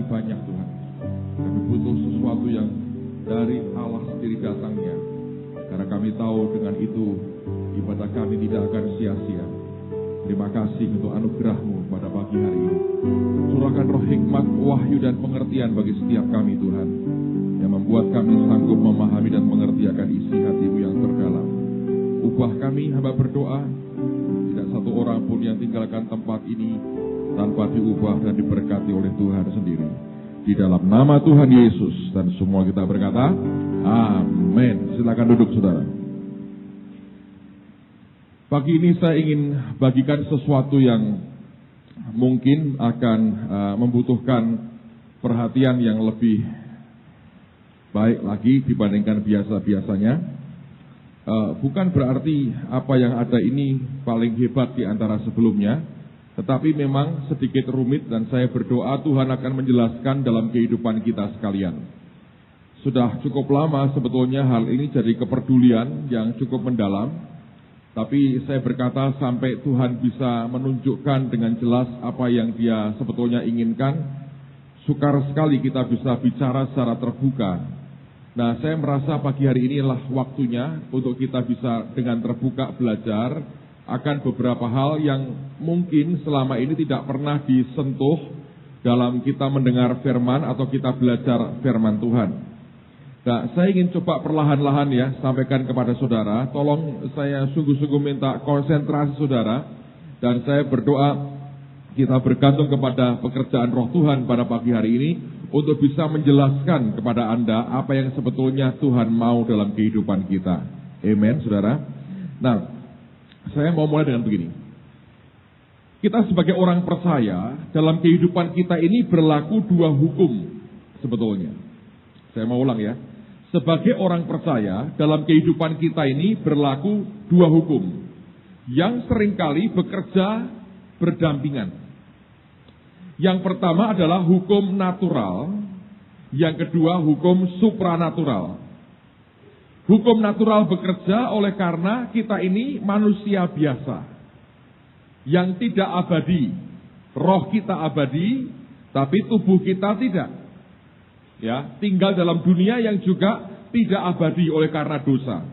banyak Tuhan. Kami butuh sesuatu yang dari Allah sendiri datangnya. Karena kami tahu dengan itu ibadah kami tidak akan sia-sia. Terima kasih untuk anugerah-Mu pada pagi hari ini. Curahkan roh hikmat, wahyu dan pengertian bagi setiap kami Tuhan, yang membuat kami sanggup memahami dan mengerti akan isi hati-Mu yang terdalam. Ubah kami, hamba berdoa, tidak satu orang pun yang tinggalkan tempat ini tanpa diubah dan diberkati oleh Tuhan sendiri. Di dalam nama Tuhan Yesus, dan semua kita berkata, amin. Silakan duduk saudara. Pagi ini saya ingin bagikan sesuatu yang mungkin akan membutuhkan perhatian yang lebih baik lagi dibandingkan biasa-biasanya. Bukan berarti apa yang ada ini paling hebat di antara sebelumnya, tetapi memang sedikit rumit dan saya berdoa Tuhan akan menjelaskan dalam kehidupan kita sekalian. Sudah cukup lama sebetulnya hal ini jadi kepedulian yang cukup mendalam. Tapi saya berkata sampai Tuhan bisa menunjukkan dengan jelas apa yang Dia sebetulnya inginkan, sukar sekali kita bisa bicara secara terbuka. Nah, saya merasa pagi hari ini adalah waktunya untuk kita bisa dengan terbuka belajar akan beberapa hal yang mungkin selama ini tidak pernah disentuh dalam kita mendengar firman atau kita belajar firman Tuhan. Nah, saya ingin coba perlahan-lahan ya sampaikan kepada saudara. Tolong saya sungguh-sungguh minta konsentrasi saudara. Dan saya berdoa kita bergantung kepada pekerjaan roh Tuhan pada pagi hari ini untuk bisa menjelaskan kepada Anda apa yang sebetulnya Tuhan mau dalam kehidupan kita. Amen, saudara. Nah, saya mau mulai dengan begini. Kita sebagai orang percaya dalam kehidupan kita ini berlaku dua hukum sebetulnya. Saya mau ulang ya. Sebagai orang percaya, dalam kehidupan kita ini berlaku dua hukum yang seringkali bekerja berdampingan. Yang pertama adalah hukum natural, yang kedua hukum supranatural. Hukum natural bekerja oleh karena kita ini manusia biasa, yang tidak abadi. Roh kita abadi, tapi tubuh kita tidak. Ya, tinggal dalam dunia yang juga tidak abadi oleh karena dosa.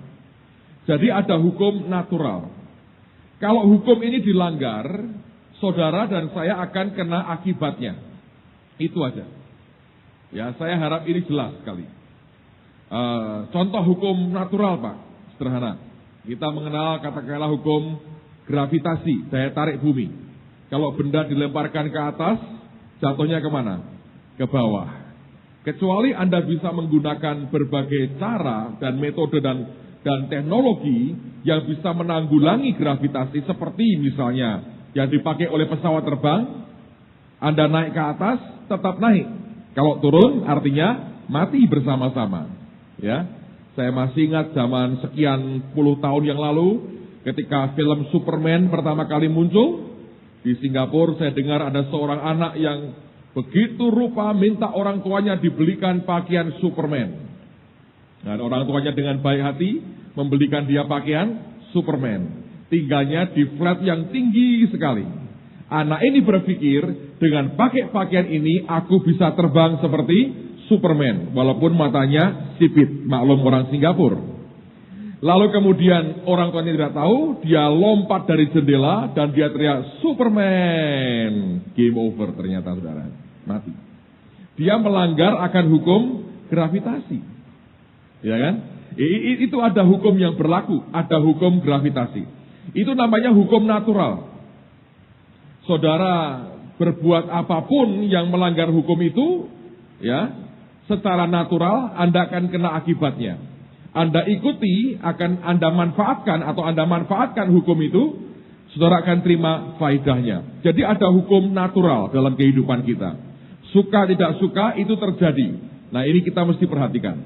Jadi ada hukum natural. Kalau hukum ini dilanggar, saudara dan saya akan kena akibatnya. Itu aja. Ya, saya harap ini jelas sekali. Contoh hukum natural, Pak, sederhana. Kita mengenal katakanlah hukum gravitasi, daya tarik bumi. Kalau benda dilemparkan ke atas, jatuhnya kemana? Ke bawah. Kecuali Anda bisa menggunakan berbagai cara dan metode dan teknologi yang bisa menanggulangi gravitasi seperti misalnya yang dipakai oleh pesawat terbang. Anda naik ke atas, tetap naik. Kalau turun artinya mati bersama-sama. Ya, saya masih ingat zaman sekian puluh tahun yang lalu ketika film Superman pertama kali muncul di Singapura, saya dengar ada seorang anak yang begitu rupa minta orang tuanya dibelikan pakaian Superman. Dan orang tuanya dengan baik hati membelikan dia pakaian Superman. Tinggalnya di flat yang tinggi sekali. Anak ini berpikir dengan pakai pakaian ini aku bisa terbang seperti Superman. Walaupun matanya sipit, maklum orang Singapura. Lalu kemudian orang tuanya tidak tahu, dia lompat dari jendela dan dia teriak Superman. Game over ternyata saudara. Mati. Dia melanggar akan hukum gravitasi. Ya kan? Itu ada hukum yang berlaku, ada hukum gravitasi. Itu namanya hukum natural. Saudara berbuat apapun yang melanggar hukum itu, ya, secara natural Anda akan kena akibatnya. Anda ikuti, akan Anda manfaatkan atau Anda manfaatkan hukum itu, saudara akan terima faedahnya. Jadi ada hukum natural dalam kehidupan kita. Suka tidak suka itu terjadi. Nah, ini kita mesti perhatikan.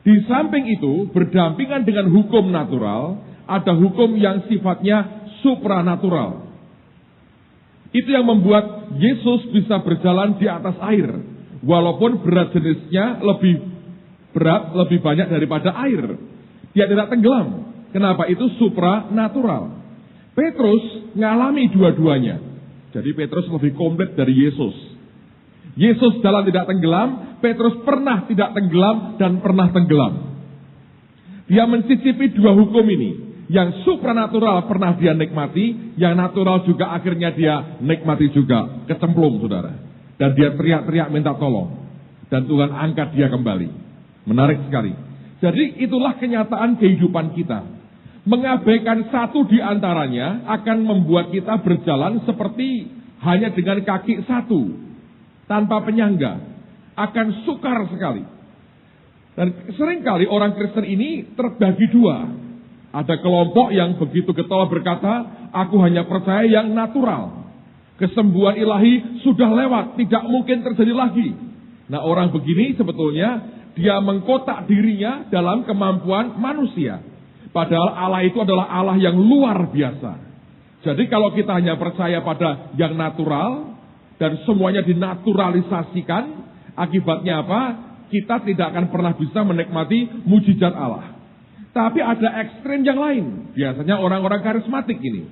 Di samping itu, berdampingan dengan hukum natural, ada hukum yang sifatnya supranatural. Itu yang membuat Yesus bisa berjalan di atas air. Walaupun berat jenisnya lebih berat, lebih banyak daripada air. Dia tidak tenggelam. Kenapa? Itu supranatural. Petrus ngalami dua-duanya. Jadi Petrus lebih komplit dari Yesus. Yesus jalan tidak tenggelam, Petrus pernah tidak tenggelam dan pernah tenggelam. Dia mencicipi dua hukum ini. Yang supranatural pernah dia nikmati, yang natural juga akhirnya dia nikmati juga. Kecemplung, saudara. Dan dia teriak-teriak minta tolong. Dan Tuhan angkat dia kembali. Menarik sekali. Jadi itulah kenyataan kehidupan kita. Mengabaikan satu di antaranya akan membuat kita berjalan seperti hanya dengan kaki satu. Tanpa penyangga. Akan sukar sekali. Dan seringkali orang Kristen ini terbagi dua. Ada kelompok yang begitu getol berkata, aku hanya percaya yang natural. Kesembuhan ilahi sudah lewat, tidak mungkin terjadi lagi. Nah, orang begini sebetulnya dia mengkotak dirinya dalam kemampuan manusia. Padahal Allah itu adalah Allah yang luar biasa. Jadi kalau kita hanya percaya pada yang natural dan semuanya dinaturalisasikan, akibatnya apa? Kita tidak akan pernah bisa menikmati mujizat Allah. Tapi ada ekstrem yang lain. Biasanya orang-orang karismatik ini.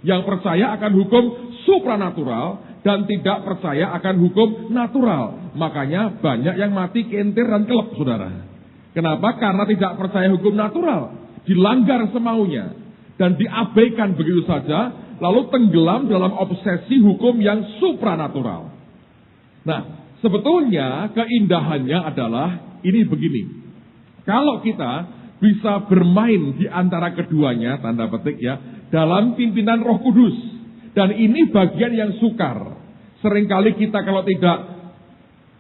Yang percaya akan hukum supranatural dan tidak percaya akan hukum natural. Makanya banyak yang mati kentir dan kelep, saudara. Kenapa? Karena tidak percaya hukum natural. Dilanggar semaunya. Dan diabaikan begitu saja. Lalu tenggelam dalam obsesi hukum yang supranatural. Nah, sebetulnya keindahannya adalah ini begini. Kalau kita bisa bermain di antara keduanya, tanda petik ya, dalam pimpinan Roh Kudus. Dan ini bagian yang sukar. Seringkali kita kalau tidak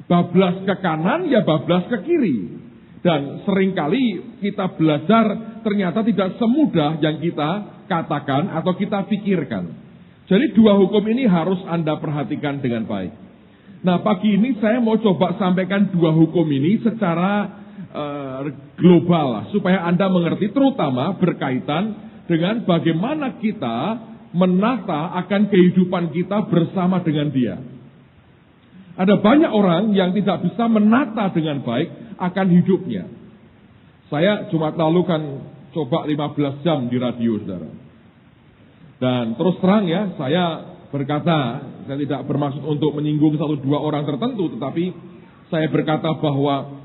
bablas ke kanan, ya bablas ke kiri. Dan seringkali kita belajar ternyata tidak semudah yang kita katakan atau kita pikirkan. Jadi dua hukum ini harus Anda perhatikan dengan baik. Nah, pagi ini saya mau coba sampaikan dua hukum ini secara global lah, supaya Anda mengerti, terutama berkaitan dengan bagaimana kita menata akan kehidupan kita bersama dengan Dia. Ada banyak orang yang tidak bisa menata dengan baik akan hidupnya. Saya Jumat lalu kan coba 15 jam di radio, saudara. Dan terus terang ya, saya berkata, saya tidak bermaksud untuk menyinggung satu dua orang tertentu, tetapi saya berkata bahwa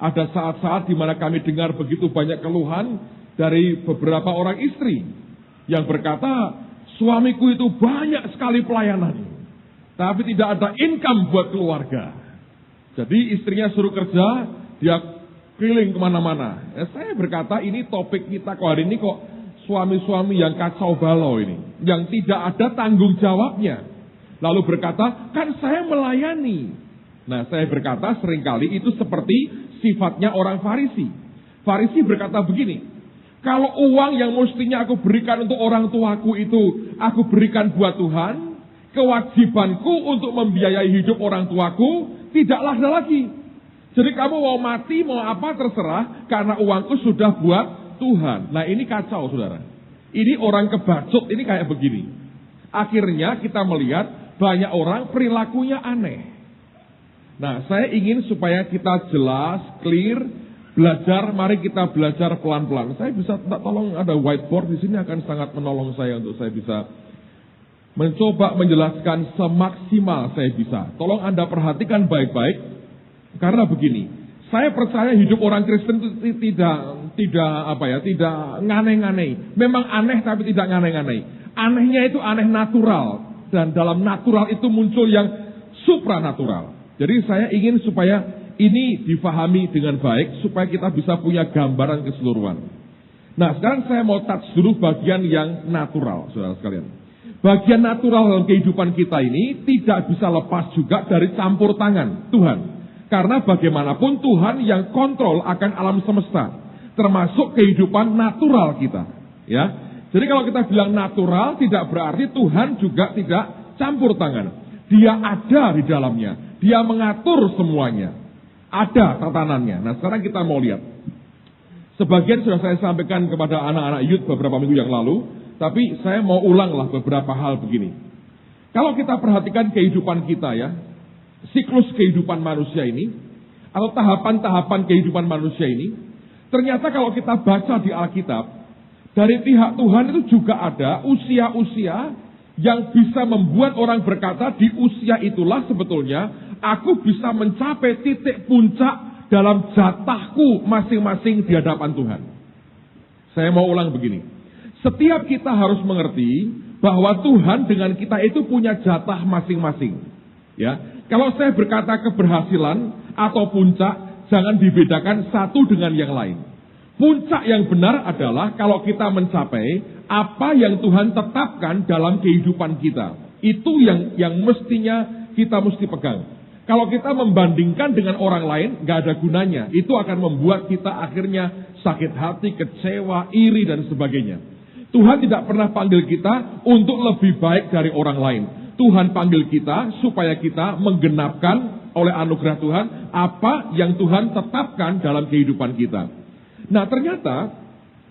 ada saat-saat di mana kami dengar begitu banyak keluhan dari beberapa orang istri yang berkata, suamiku itu banyak sekali pelayanan, tapi tidak ada income buat keluarga. Jadi istrinya suruh kerja, dia keliling kemana-mana. Saya berkata ini topik kita kok hari ini kok suami-suami yang kacau balau ini, yang tidak ada tanggung jawabnya. Lalu berkata, kan saya melayani. Nah, saya berkata seringkali itu seperti sifatnya orang Farisi. Farisi berkata begini, kalau uang yang mestinya aku berikan untuk orang tuaku itu aku berikan buat Tuhan, kewajibanku untuk membiayai hidup orang tuaku tidaklah ada lagi. Jadi kamu mau mati, mau apa terserah, karena uangku sudah buat Tuhan. Nah, ini kacau, saudara. Ini orang kebacut, ini kayak begini. Akhirnya kita melihat banyak orang perilakunya aneh. Nah, saya ingin supaya kita jelas, clear, belajar, mari kita belajar pelan-pelan. Saya bisa tolong ada whiteboard di sini akan sangat menolong saya untuk saya bisa mencoba menjelaskan semaksimal saya bisa. Tolong Anda perhatikan baik-baik, karena begini, saya percaya hidup orang Kristen itu tidak ngane-ngane. Memang aneh tapi tidak ngane-ngane. Anehnya itu aneh natural, dan dalam natural itu muncul yang supranatural. Jadi saya ingin supaya ini difahami dengan baik, supaya kita bisa punya gambaran keseluruhan. Nah, sekarang saya mau touch dulu bagian yang natural, saudara sekalian. Bagian natural dalam kehidupan kita ini tidak bisa lepas juga dari campur tangan Tuhan. Karena bagaimanapun Tuhan yang kontrol akan alam semesta, termasuk kehidupan natural kita. Ya, jadi kalau kita bilang natural, tidak berarti Tuhan juga tidak campur tangan. Dia ada di dalamnya. Dia mengatur semuanya. Ada tatanannya. Nah, sekarang kita mau lihat. Sebagian sudah saya sampaikan kepada anak-anak youth beberapa minggu yang lalu. Tapi saya mau ulanglah beberapa hal begini. Kalau kita perhatikan kehidupan kita ya. Siklus kehidupan manusia ini. Atau tahapan-tahapan kehidupan manusia ini. Ternyata kalau kita baca di Alkitab. Dari pihak Tuhan itu juga ada usia-usia Yang bisa membuat orang berkata, di usia itulah sebetulnya aku bisa mencapai titik puncak dalam jatahku masing-masing di hadapan Tuhan. Saya mau ulang begini. Setiap kita harus mengerti bahwa Tuhan dengan kita itu punya jatah masing-masing. Ya, kalau saya berkata keberhasilan atau puncak, jangan dibedakan satu dengan yang lain. Puncak yang benar adalah kalau kita mencapai apa yang Tuhan tetapkan dalam kehidupan kita. Itu yang mestinya kita mesti pegang. Kalau kita membandingkan dengan orang lain, gak ada gunanya. Itu akan membuat kita akhirnya sakit hati, kecewa, iri, dan sebagainya. Tuhan tidak pernah panggil kita untuk lebih baik dari orang lain. Tuhan panggil kita supaya kita menggenapkan oleh anugerah Tuhan apa yang Tuhan tetapkan dalam kehidupan kita. Nah, ternyata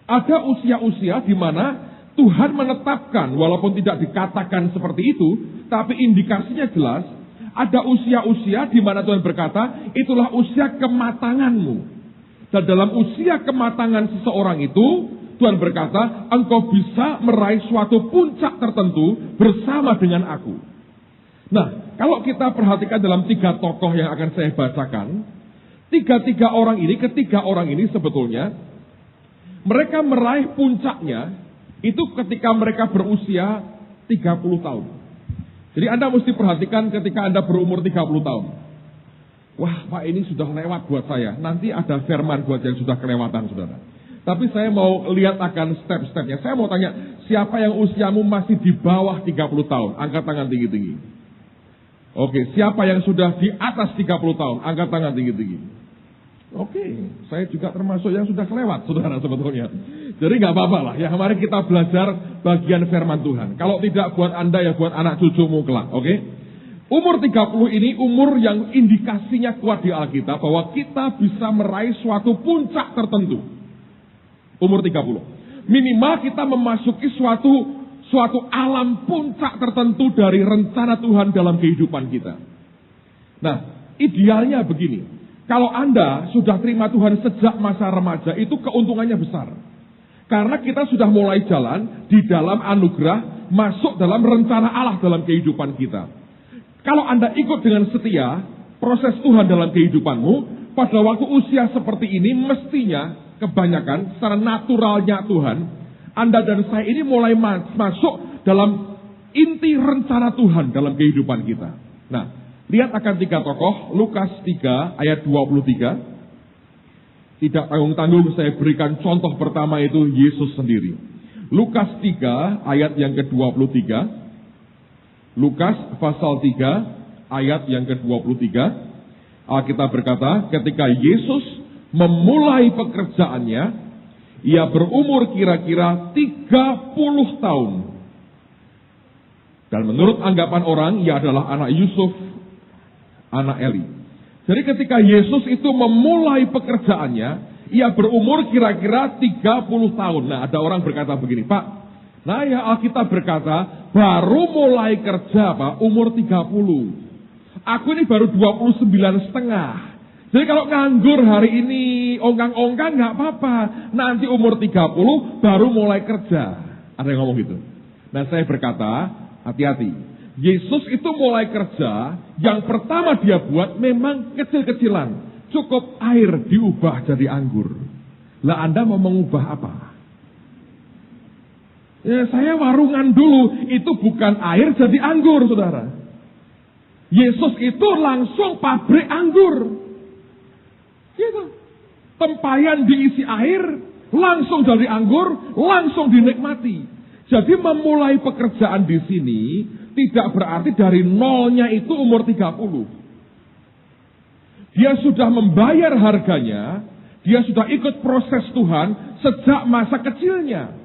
ada usia-usia di mana Tuhan menetapkan, walaupun tidak dikatakan seperti itu, tapi indikasinya jelas. Ada usia-usia di mana Tuhan berkata, itulah usia kematanganmu. Dan dalam usia kematangan seseorang itu, Tuhan berkata, engkau bisa meraih suatu puncak tertentu bersama dengan aku. Nah, kalau kita perhatikan dalam 3 tokoh yang akan saya bacakan, ketiga orang ini sebetulnya, mereka meraih puncaknya, itu ketika mereka berusia 30 tahun. Jadi Anda mesti perhatikan ketika Anda berumur 30 tahun. Wah, Pak, ini sudah lewat buat saya. Nanti ada firman buat yang sudah kelewatan, saudara. Tapi saya mau lihat akan step-stepnya. Saya mau tanya, siapa yang usiamu masih di bawah 30 tahun? Angkat tangan tinggi-tinggi. Oke, siapa yang sudah di atas 30 tahun? Angkat tangan tinggi-tinggi. Oke, saya juga termasuk yang sudah kelewat, saudara, sebetulnya. Jadi nggak apa-apa lah, ya. Mari kita belajar bagian firman Tuhan. Kalau tidak buat Anda, ya buat anak cucumu kelak, oke? Umur 30 ini umur yang indikasinya kuat di Alkitab bahwa kita bisa meraih suatu puncak tertentu. Umur 30. Minimal kita memasuki suatu alam puncak tertentu dari rencana Tuhan dalam kehidupan kita. Nah, idealnya begini. Kalau Anda sudah terima Tuhan sejak masa remaja, itu keuntungannya besar. Karena kita sudah mulai jalan di dalam anugerah, masuk dalam rencana Allah dalam kehidupan kita. Kalau Anda ikut dengan setia, proses Tuhan dalam kehidupanmu, pada waktu usia seperti ini, mestinya kebanyakan secara naturalnya Tuhan, Anda dan saya ini mulai masuk dalam inti rencana Tuhan dalam kehidupan kita. Nah, lihat akan 3 tokoh, Lukas 3 ayat 23. Tidak tanggung-tanggung saya berikan contoh pertama itu Yesus sendiri. Lukas 3 ayat yang ke-23. Lukas pasal 3 ayat yang ke-23. Alkitab berkata, ketika Yesus memulai pekerjaannya, ia berumur kira-kira 30 tahun. Dan menurut anggapan orang, ia adalah anak Yusuf, anak Eli. Jadi ketika Yesus itu memulai pekerjaannya, ia berumur kira-kira 30 tahun. Nah, ada orang berkata begini, Pak, nah ya Alkitab berkata, baru mulai kerja Pak, umur 30. Aku ini baru 29 setengah. Jadi kalau nganggur hari ini, ongkang-ongkang nggak apa-apa. Nanti umur 30 baru mulai kerja. Ada yang ngomong gitu. Nah, saya berkata, hati-hati. Yesus itu mulai kerja, yang pertama dia buat memang kecil-kecilan. Cukup air diubah jadi anggur. Lah Anda mau mengubah apa? Ya, saya warungan dulu, itu bukan air jadi anggur, saudara. Yesus itu langsung pabrik anggur. Gitu. Tempayan diisi air, langsung jadi anggur, langsung dinikmati. Jadi memulai pekerjaan di sini tidak berarti dari nolnya itu umur 30. Dia sudah membayar harganya, dia sudah ikut proses Tuhan sejak masa kecilnya.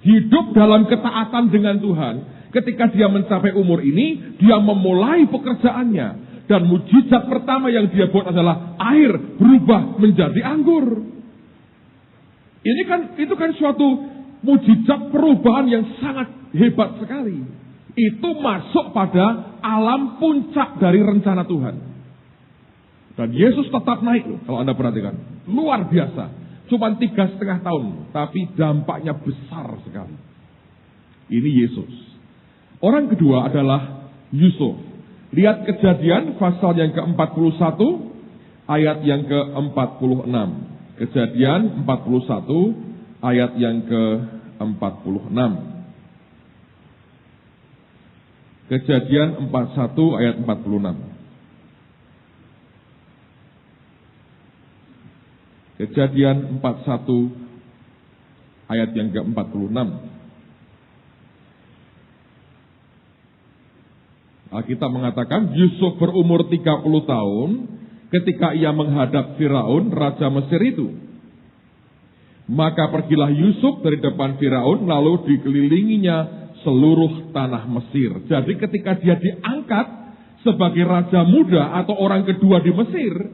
Hidup dalam ketaatan dengan Tuhan. Ketika dia mencapai umur ini, dia memulai pekerjaannya. Dan mujizat pertama yang dia buat adalah air berubah menjadi anggur. Itu kan suatu mujizat perubahan yang sangat hebat sekali. Itu masuk pada alam puncak dari rencana Tuhan. Dan Yesus tetap naik loh, kalau Anda perhatikan. Luar biasa. Cuma 3,5 tahun, tapi dampaknya besar sekali. Ini Yesus. Orang kedua adalah Yusuf. Lihat Kejadian pasal yang ke-41 ayat yang ke-46. Kejadian 41 ayat yang ke-46. Kejadian 41 ayat 46. Kejadian 41 ayat yang ke-46. Alkitab mengatakan Yusuf berumur 30 tahun ketika ia menghadap Firaun, raja Mesir itu. Maka pergilah Yusuf dari depan Firaun, lalu dikelilinginya seluruh tanah Mesir. Jadi ketika dia diangkat sebagai raja muda atau orang kedua di Mesir,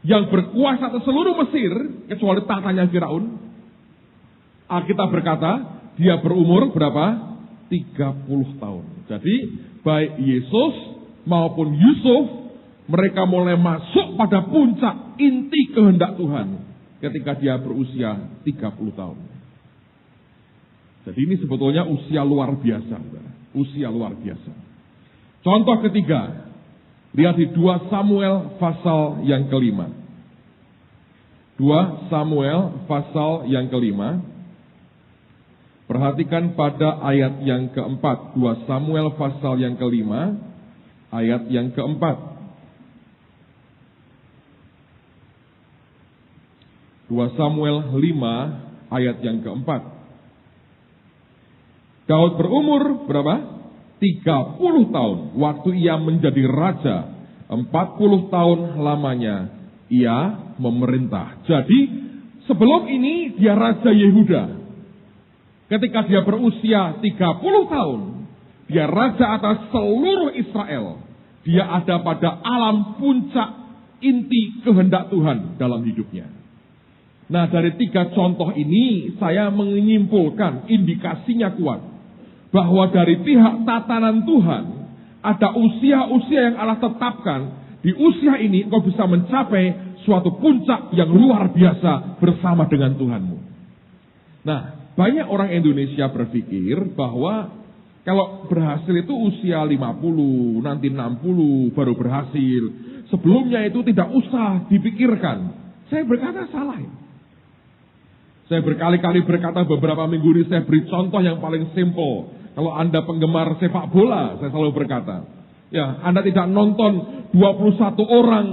yang berkuasa atas seluruh Mesir, kecuali tatanya Firaun, Alkitab berkata, dia berumur berapa? 30 tahun. Jadi, baik Yesus maupun Yusuf, mereka mulai masuk pada puncak inti kehendak Tuhan ketika dia berusia 30 tahun. Jadi ini sebetulnya usia luar biasa. Usia luar biasa. Contoh ketiga, lihat di 2 Samuel pasal yang kelima. 2 Samuel pasal yang kelima. Perhatikan pada ayat yang keempat. 2 Samuel pasal yang kelima, ayat yang keempat. 2 Samuel 5 ayat yang keempat. Daud berumur berapa? 30 tahun. Waktu ia menjadi raja, 40 tahun lamanya ia memerintah. Jadi sebelum ini dia Raja Yehuda. Ketika dia berusia 30 tahun, dia raja atas seluruh Israel. Dia ada pada alam puncak inti kehendak Tuhan dalam hidupnya. Nah, dari 3 contoh ini saya menyimpulkan indikasinya kuat bahwa dari pihak tatanan Tuhan ada usia-usia yang Allah tetapkan. Di usia ini engkau bisa mencapai suatu puncak yang luar biasa bersama dengan Tuhanmu. Nah, banyak orang Indonesia berpikir bahwa kalau berhasil itu usia 50, nanti 60 baru berhasil. Sebelumnya itu tidak usah dipikirkan. Saya berkata salah. Saya berkali-kali berkata beberapa minggu ini saya beri contoh yang paling simple. Kalau Anda penggemar sepak bola, saya selalu berkata, ya Anda tidak nonton 21 orang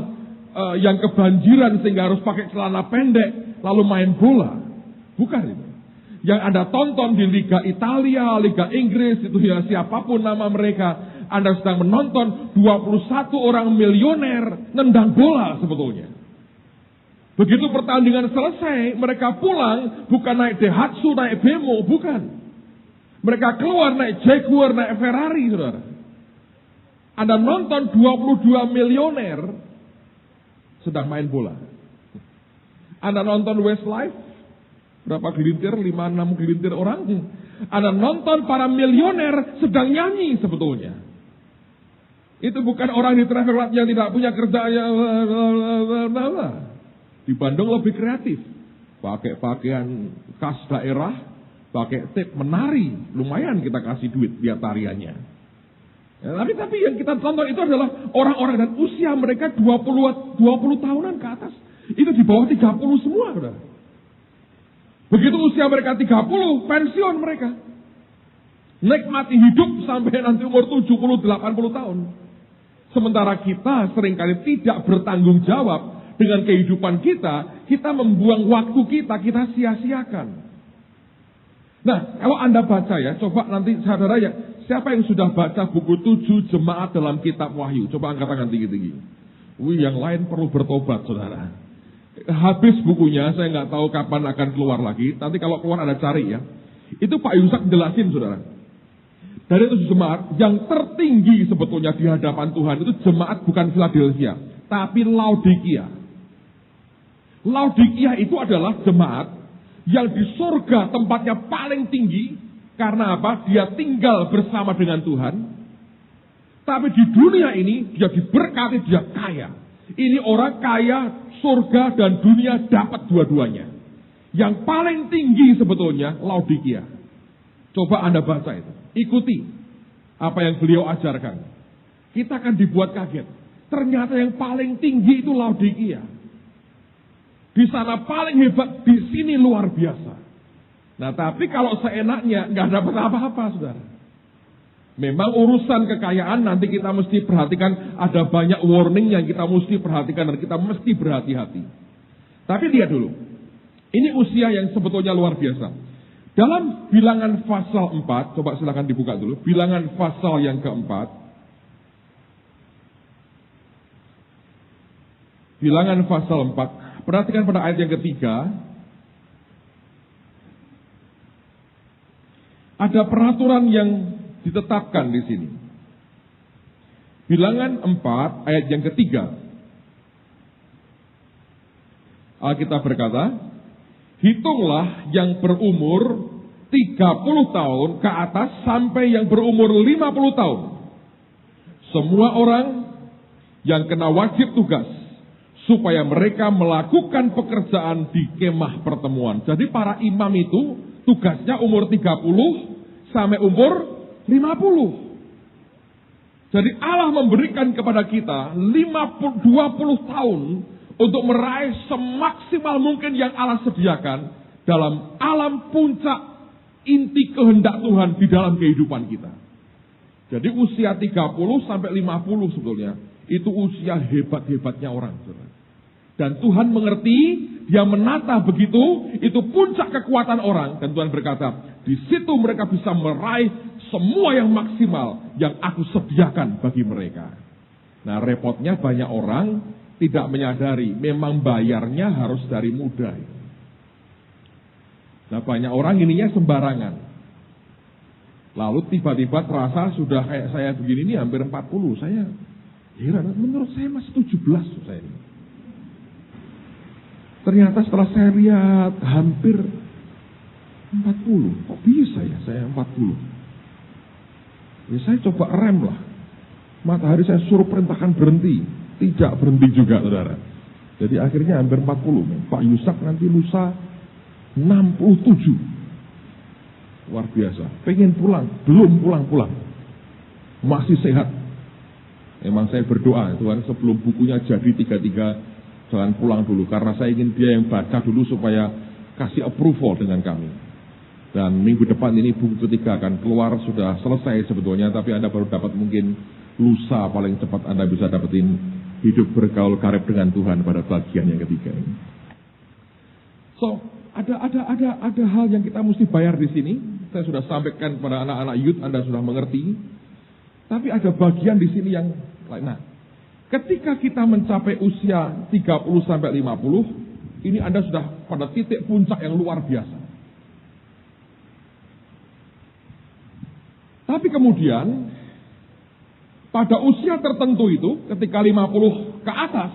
yang kebanjiran sehingga harus pakai celana pendek lalu main bola. Bukan itu. Yang Anda tonton di Liga Italia, Liga Inggris, itu ya siapapun nama mereka, Anda sedang menonton 21 orang milioner nendang bola sebetulnya. Begitu pertandingan selesai, mereka pulang bukan naik Daihatsu, naik Bemo, bukan. Mereka keluar naik Jaguar, naik Ferrari, saudara. Anda nonton 22 milioner sedang main bola. Anda nonton Westlife, berapa gelintir, 5-6 gelintir orang. Anda nonton para milioner sedang nyanyi sebetulnya. Itu bukan orang di traffic light yang tidak punya kerja. Di Bandung lebih kreatif. Pakai pakaian khas daerah, pakai tape menari. Lumayan kita kasih duit biar tariannya. Ya, tapi yang kita tonton itu adalah orang-orang dan usia mereka 20 tahunan ke atas. Itu di bawah 30 semua, saudara. Begitu usia mereka 30, pensiun mereka. Nikmati hidup sampai nanti umur 70-80 tahun. Sementara kita seringkali tidak bertanggung jawab dengan kehidupan kita, kita membuang waktu kita sia-siakan. Nah, kalau Anda baca ya, coba nanti saudara ya, siapa yang sudah baca buku 7 Jemaat dalam Kitab Wahyu? Coba angkat tangan tinggi-tinggi. Yang lain perlu bertobat, saudara. Habis bukunya, saya nggak tahu kapan akan keluar lagi. Nanti kalau keluar ada cari ya. Itu Pak Yusak jelasin, saudara. Dari itu jemaat yang tertinggi sebetulnya di hadapan Tuhan itu jemaat bukan Philadelphia, tapi Laodikia. Laodikia itu adalah jemaat yang di surga tempatnya paling tinggi. Karena apa? Dia tinggal bersama dengan Tuhan. Tapi di dunia ini dia diberkati, dia kaya. Ini orang kaya, surga dan dunia dapat dua-duanya. Yang paling tinggi sebetulnya Laodikia. Coba Anda baca itu. Ikuti. apa yang beliau ajarkan. Kita akan dibuat kaget. Ternyata yang paling tinggi itu Laodikia. Di sana paling hebat, di sini luar biasa. Nah, tapi kalau seenaknya nggak dapat apa-apa, saudara. Memang urusan kekayaan nanti kita mesti perhatikan, ada banyak warning yang kita mesti perhatikan dan kita mesti berhati-hati. Tapi lihat dulu, ini usia yang sebetulnya luar biasa. Dalam Bilangan pasal 4, coba silakan dibuka dulu, Bilangan pasal yang keempat. Bilangan pasal 4, perhatikan pada ayat yang ketiga. Ada peraturan yang ditetapkan di sini. Bilangan 4 ayat yang ketiga. Alkitab berkata, hitunglah yang berumur 30 tahun ke atas sampai yang berumur 50 tahun. Semua orang yang kena wajib tugas supaya mereka melakukan pekerjaan di kemah pertemuan. Jadi para imam itu tugasnya umur 30 sampai umur 50. Jadi Allah memberikan kepada kita 20 tahun untuk meraih semaksimal mungkin yang Allah sediakan dalam alam puncak inti kehendak Tuhan di dalam kehidupan kita. Jadi usia 30 sampai 50 sebetulnya itu usia hebat-hebatnya orang. Dan Tuhan mengerti, Dia menata begitu, itu puncak kekuatan orang. Dan Tuhan berkata, di situ mereka bisa meraih semua yang maksimal yang aku sediakan bagi mereka. Nah, repotnya banyak orang tidak menyadari, memang bayarnya harus dari muda. Nah, banyak orang ininya sembarangan. Lalu tiba-tiba terasa sudah kayak saya begini ini hampir 40. Saya heran, menurut saya masih 17 saya ini. Ternyata setelah saya lihat hampir 40. Kok bisa ya saya 40? Ya saya coba rem lah. Matahari saya suruh perintahkan berhenti. Tidak berhenti juga, saudara. Jadi akhirnya hampir 40. Pak Yusak nanti lusa 67. Luar biasa. Pengen pulang. Belum pulang-pulang. Masih sehat. Emang saya berdoa, Tuhan, sebelum bukunya jadi 3-3, jangan pulang dulu, karena saya ingin dia yang baca dulu supaya kasih approval dengan kami. Dan minggu depan ini buku ketiga akan keluar, sudah selesai sebetulnya, tapi Anda baru dapat mungkin lusa paling cepat Anda bisa dapetin hidup bergaul karib dengan Tuhan pada bagian yang ketiga ini. So, ada hal yang kita mesti bayar di sini. Saya sudah sampaikan kepada anak-anak youth, Anda sudah mengerti. Tapi ada bagian di sini yang lain. Nah, ketika kita mencapai usia 30 sampai 50, ini Anda sudah pada titik puncak yang luar biasa. Tapi kemudian, pada usia tertentu itu, ketika 50 ke atas,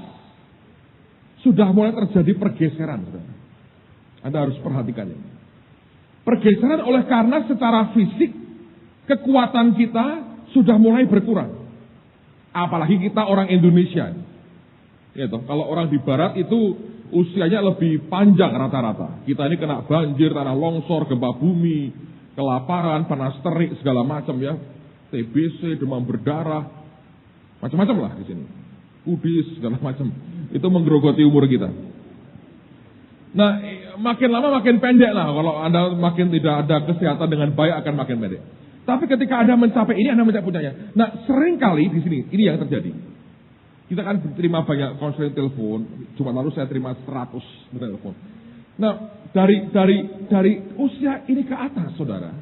sudah mulai terjadi pergeseran. Anda harus perhatikan ini. Pergeseran oleh karena secara fisik, kekuatan kita sudah mulai berkurang. Apalagi kita orang Indonesia. Ya toh, kalau orang di barat itu usianya lebih panjang rata-rata. Kita ini kena banjir, tanah longsor, gempa bumi, kelaparan, panas terik, segala macam ya. TBC, demam berdarah, macam-macam lah di sini. Kudis, segala macam. Itu menggerogoti umur kita. Nah, makin lama makin pendek lah. Kalau Anda makin tidak ada kesehatan dengan baik akan makin pendek. Tapi ketika Anda mencapai ini, Anda mencapai puncaknya. Nah, seringkali di sini, ini yang terjadi. Kita kan terima banyak konseling telepon. Cuma lalu saya terima 100 telepon. Nah, dari usia ini ke atas, saudara,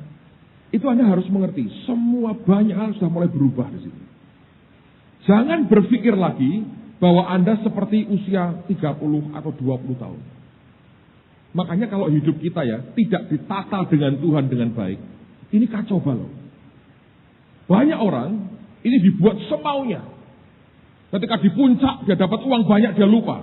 itu Anda harus mengerti. Semua banyak hal sudah mulai berubah di sini. Jangan berpikir lagi bahwa Anda seperti usia 30 atau 20 tahun. Makanya kalau hidup kita ya, tidak ditata dengan Tuhan dengan baik, ini kacau balau. Banyak orang, ini dibuat semaunya. Ketika di puncak, dia dapat uang banyak, dia lupa.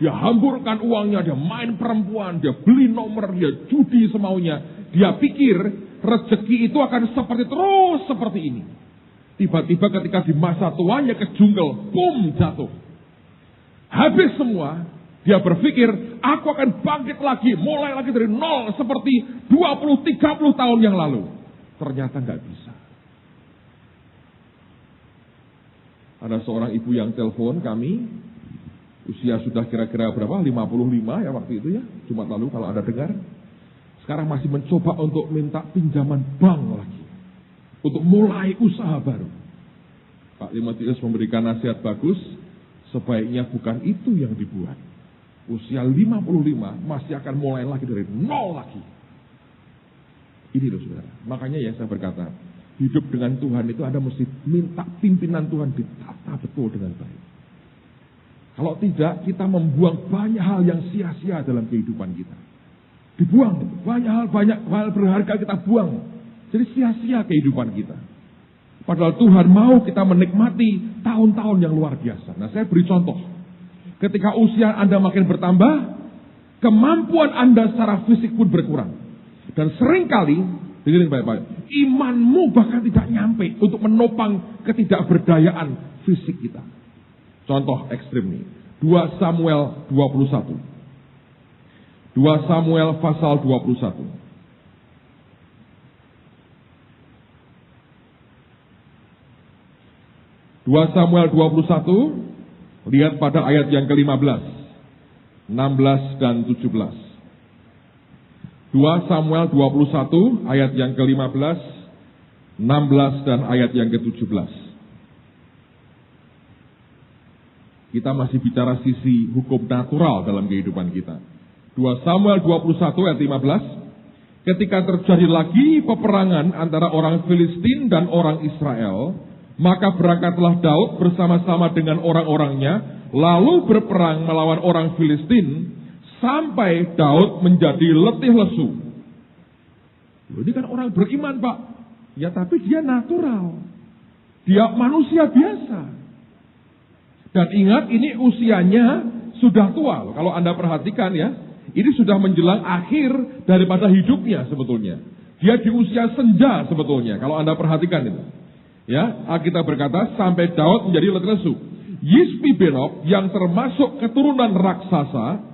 Dia hamburkan uangnya, dia main perempuan, dia beli nomor, dia judi semaunya. Dia pikir rezeki itu akan terus seperti ini. Tiba-tiba ketika di masa tuanya ke jungle, boom, jatuh. Habis semua, dia berpikir, aku akan bangkit lagi, mulai lagi dari nol, seperti 20-30 tahun yang lalu. Ternyata nggak bisa. Ada seorang ibu yang telepon kami, usia sudah kira-kira berapa? 55 ya waktu itu ya, Jumat lalu kalau Anda dengar. Sekarang masih mencoba untuk minta pinjaman bank lagi, untuk mulai usaha baru. Pak Timotius memberikan nasihat bagus, sebaiknya bukan itu yang dibuat. Usia 55 masih akan mulai lagi dari nol lagi. Ini loh saudara. Makanya ya saya berkata, hidup dengan Tuhan itu Anda mesti minta pimpinan Tuhan ditata betul dengan baik. Kalau tidak, kita membuang banyak hal yang sia-sia dalam kehidupan kita. Dibuang, banyak hal berharga kita buang. Jadi sia-sia kehidupan kita. Padahal Tuhan mau kita menikmati tahun-tahun yang luar biasa. Nah, saya beri contoh. Ketika usia Anda makin bertambah, kemampuan Anda secara fisik pun berkurang. Dan seringkali, dengerin baik-baik, imanmu bahkan tidak nyampe untuk menopang ketidakberdayaan fisik kita. Contoh ekstrim nih, 2 Samuel 21. 2 Samuel pasal 21. Samuel 21, lihat pada ayat yang ke-15, 16 dan 17. 2 Samuel 21 ayat yang ke-15, 16 dan ayat yang ke-17. Kita masih bicara sisi hukum natural dalam kehidupan kita. 2 Samuel 21 ayat 15. Ketika terjadi lagi peperangan antara orang Filistin dan orang Israel, maka berangkatlah Daud bersama-sama dengan orang-orangnya, lalu berperang melawan orang Filistin, sampai Daud menjadi letih lesu. Ini kan orang beriman, Pak. Ya, tapi dia natural. Dia manusia biasa. Dan ingat, ini usianya sudah tua. Kalau Anda perhatikan ya, ini sudah menjelang akhir daripada hidupnya sebetulnya. Dia di usia senja sebetulnya, kalau Anda perhatikan itu. Ya, Alkitab berkata, sampai Daud menjadi letih lesu. Yisbi-Benob yang termasuk keturunan raksasa,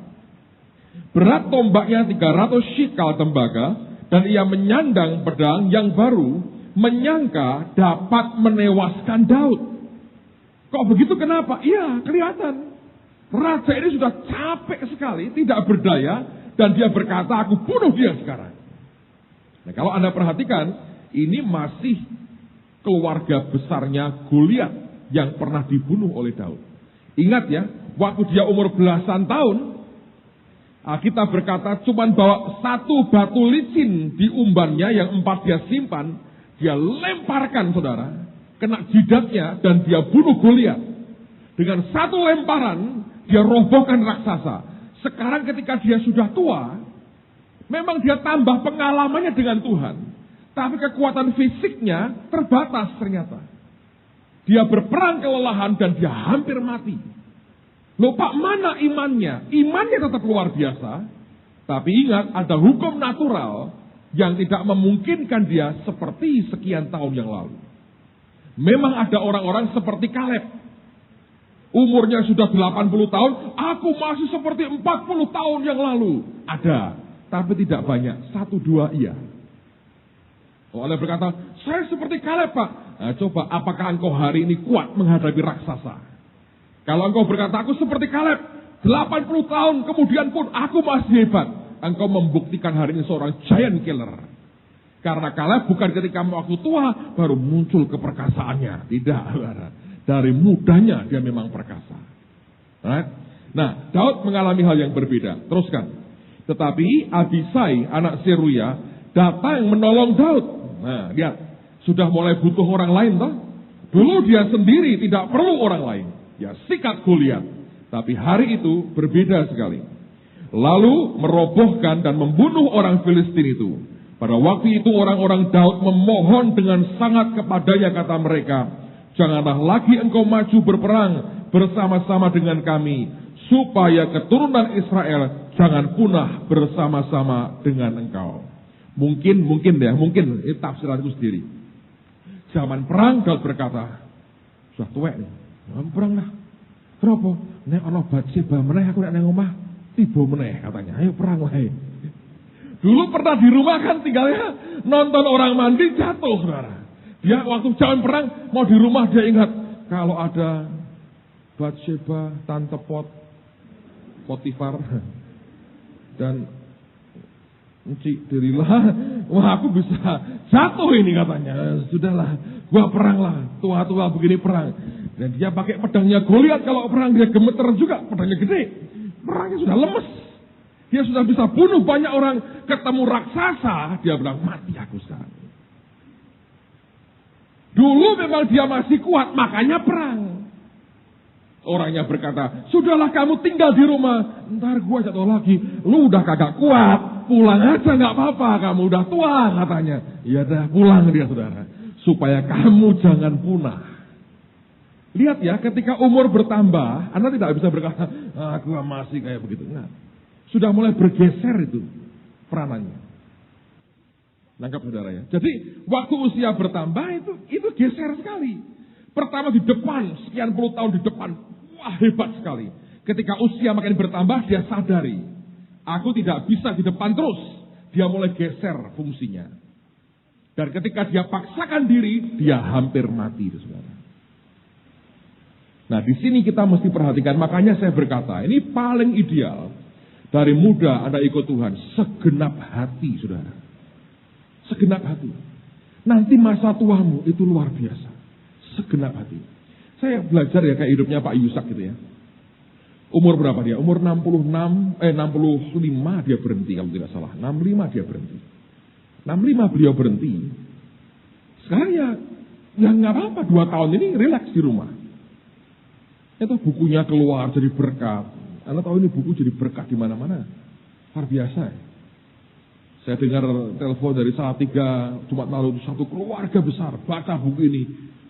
berat tombaknya 300 shikal tembaga, dan ia menyandang pedang yang baru, menyangka dapat menewaskan Daud. Kok begitu kenapa? Iya, kelihatan. Raja ini sudah capek sekali, tidak berdaya, dan dia berkata, aku bunuh dia sekarang. Nah, kalau Anda perhatikan, ini masih keluarga besarnya Goliat yang pernah dibunuh oleh Daud. Ingat ya, waktu dia umur belasan tahun, kita berkata cuman bawa 1 batu licin di umbannya yang 4 dia simpan, dia lemparkan saudara, kena jidatnya dan dia bunuh Goliat. Dengan 1 lemparan, dia robohkan raksasa. Sekarang ketika dia sudah tua, memang dia tambah pengalamannya dengan Tuhan. Tapi kekuatan fisiknya terbatas ternyata. Dia berperang kelelahan dan dia hampir mati. Loh Pak, mana imannya? Imannya tetap luar biasa. Tapi ingat, ada hukum natural yang tidak memungkinkan dia seperti sekian tahun yang lalu. Memang ada orang-orang seperti Kaleb. Umurnya sudah 80 tahun, aku masih seperti 40 tahun yang lalu. Ada, tapi tidak banyak. 1-2 iya. Oh, Anda berkata, saya seperti Kaleb Pak. Nah, coba, apakah engkau hari ini kuat menghadapi raksasa? Kalau engkau berkata, aku seperti Kaleb, 80 tahun kemudian pun aku masih hebat. Engkau membuktikan hari ini seorang giant killer. Karena Kaleb bukan ketika waktu tua baru muncul keperkasaannya. Tidak, dari mudanya dia memang perkasa. Right? Nah, Daud mengalami hal yang berbeda. Teruskan. Tetapi Abisai, anak Seruya, datang menolong Daud. Nah, lihat, sudah mulai butuh orang lain toh. Dulu dia sendiri tidak perlu orang lain. Ya sikat Goliat. Tapi hari itu berbeda sekali. Lalu merobohkan dan membunuh orang Filistin itu. Pada waktu itu orang-orang Daud memohon dengan sangat kepadanya, kata mereka, janganlah lagi engkau maju berperang bersama-sama dengan kami, supaya keturunan Israel jangan punah bersama-sama dengan engkau. Mungkin ini tafsiranku sendiri. Zaman perang Daud berkata, sudah tuwek nih, jangan perang lah. Kenapa? Nek ana Batseba meneh aku nek nang omah tiba meneh katanya. Ayo perang lah. Dulu pernah di rumah kan tinggalnya nonton orang mandi jatuh saudara. Dia waktu zaman perang mau di rumah dia ingat kalau ada Batsheba, Tante Potifar, dan Encik Dirilah, wah aku bisa jatuh ini katanya. Sudahlah, gua perang lah, tua-tua begini perang. Dan dia pakai pedangnya Goliat, kalau perang dia gemeter juga, pedangnya gede. Perangnya sudah lemes. Dia sudah bisa bunuh banyak orang, ketemu raksasa, dia bilang mati aku sekarang. Dulu memang dia masih kuat, makanya perang. Orangnya berkata, sudahlah kamu tinggal di rumah, ntar gua jatuh lagi. Lu udah kagak kuat, pulang aja nggak apa-apa, kamu udah tua katanya. Iya dah, pulang dia saudara, supaya kamu jangan punah. Lihat ya, ketika umur bertambah, Anda tidak bisa berkata, aku masih kayak begitu. Enggak. Sudah mulai bergeser itu peranannya. Nangkap saudara ya. Jadi waktu usia bertambah itu geser sekali. Pertama di depan, sekian puluh tahun di depan, wah hebat sekali. Ketika usia makin bertambah, dia sadari, aku tidak bisa di depan terus. Dia mulai geser fungsinya. Dan ketika dia paksakan diri, dia hampir mati itu saudara. Nah di sini kita mesti perhatikan, makanya saya berkata, ini paling ideal. Dari muda Anda ikut Tuhan, segenap hati saudara. Segenap hati. Nanti masa tuamu itu luar biasa. Segenap hati. Saya belajar ya kayak hidupnya Pak Yusak gitu ya. Umur berapa dia? Umur 65 dia berhenti kalau tidak salah. 65 dia berhenti. 65 beliau berhenti. Sekarang ya nggak apa-apa, 2 tahun ini rileks di rumah. Itu bukunya keluar jadi berkat. Anda tahu ini buku jadi berkat di mana-mana. Luar biasa. Saya dengar telepon dari Salatiga Jumat lalu, satu keluarga besar baca buku ini,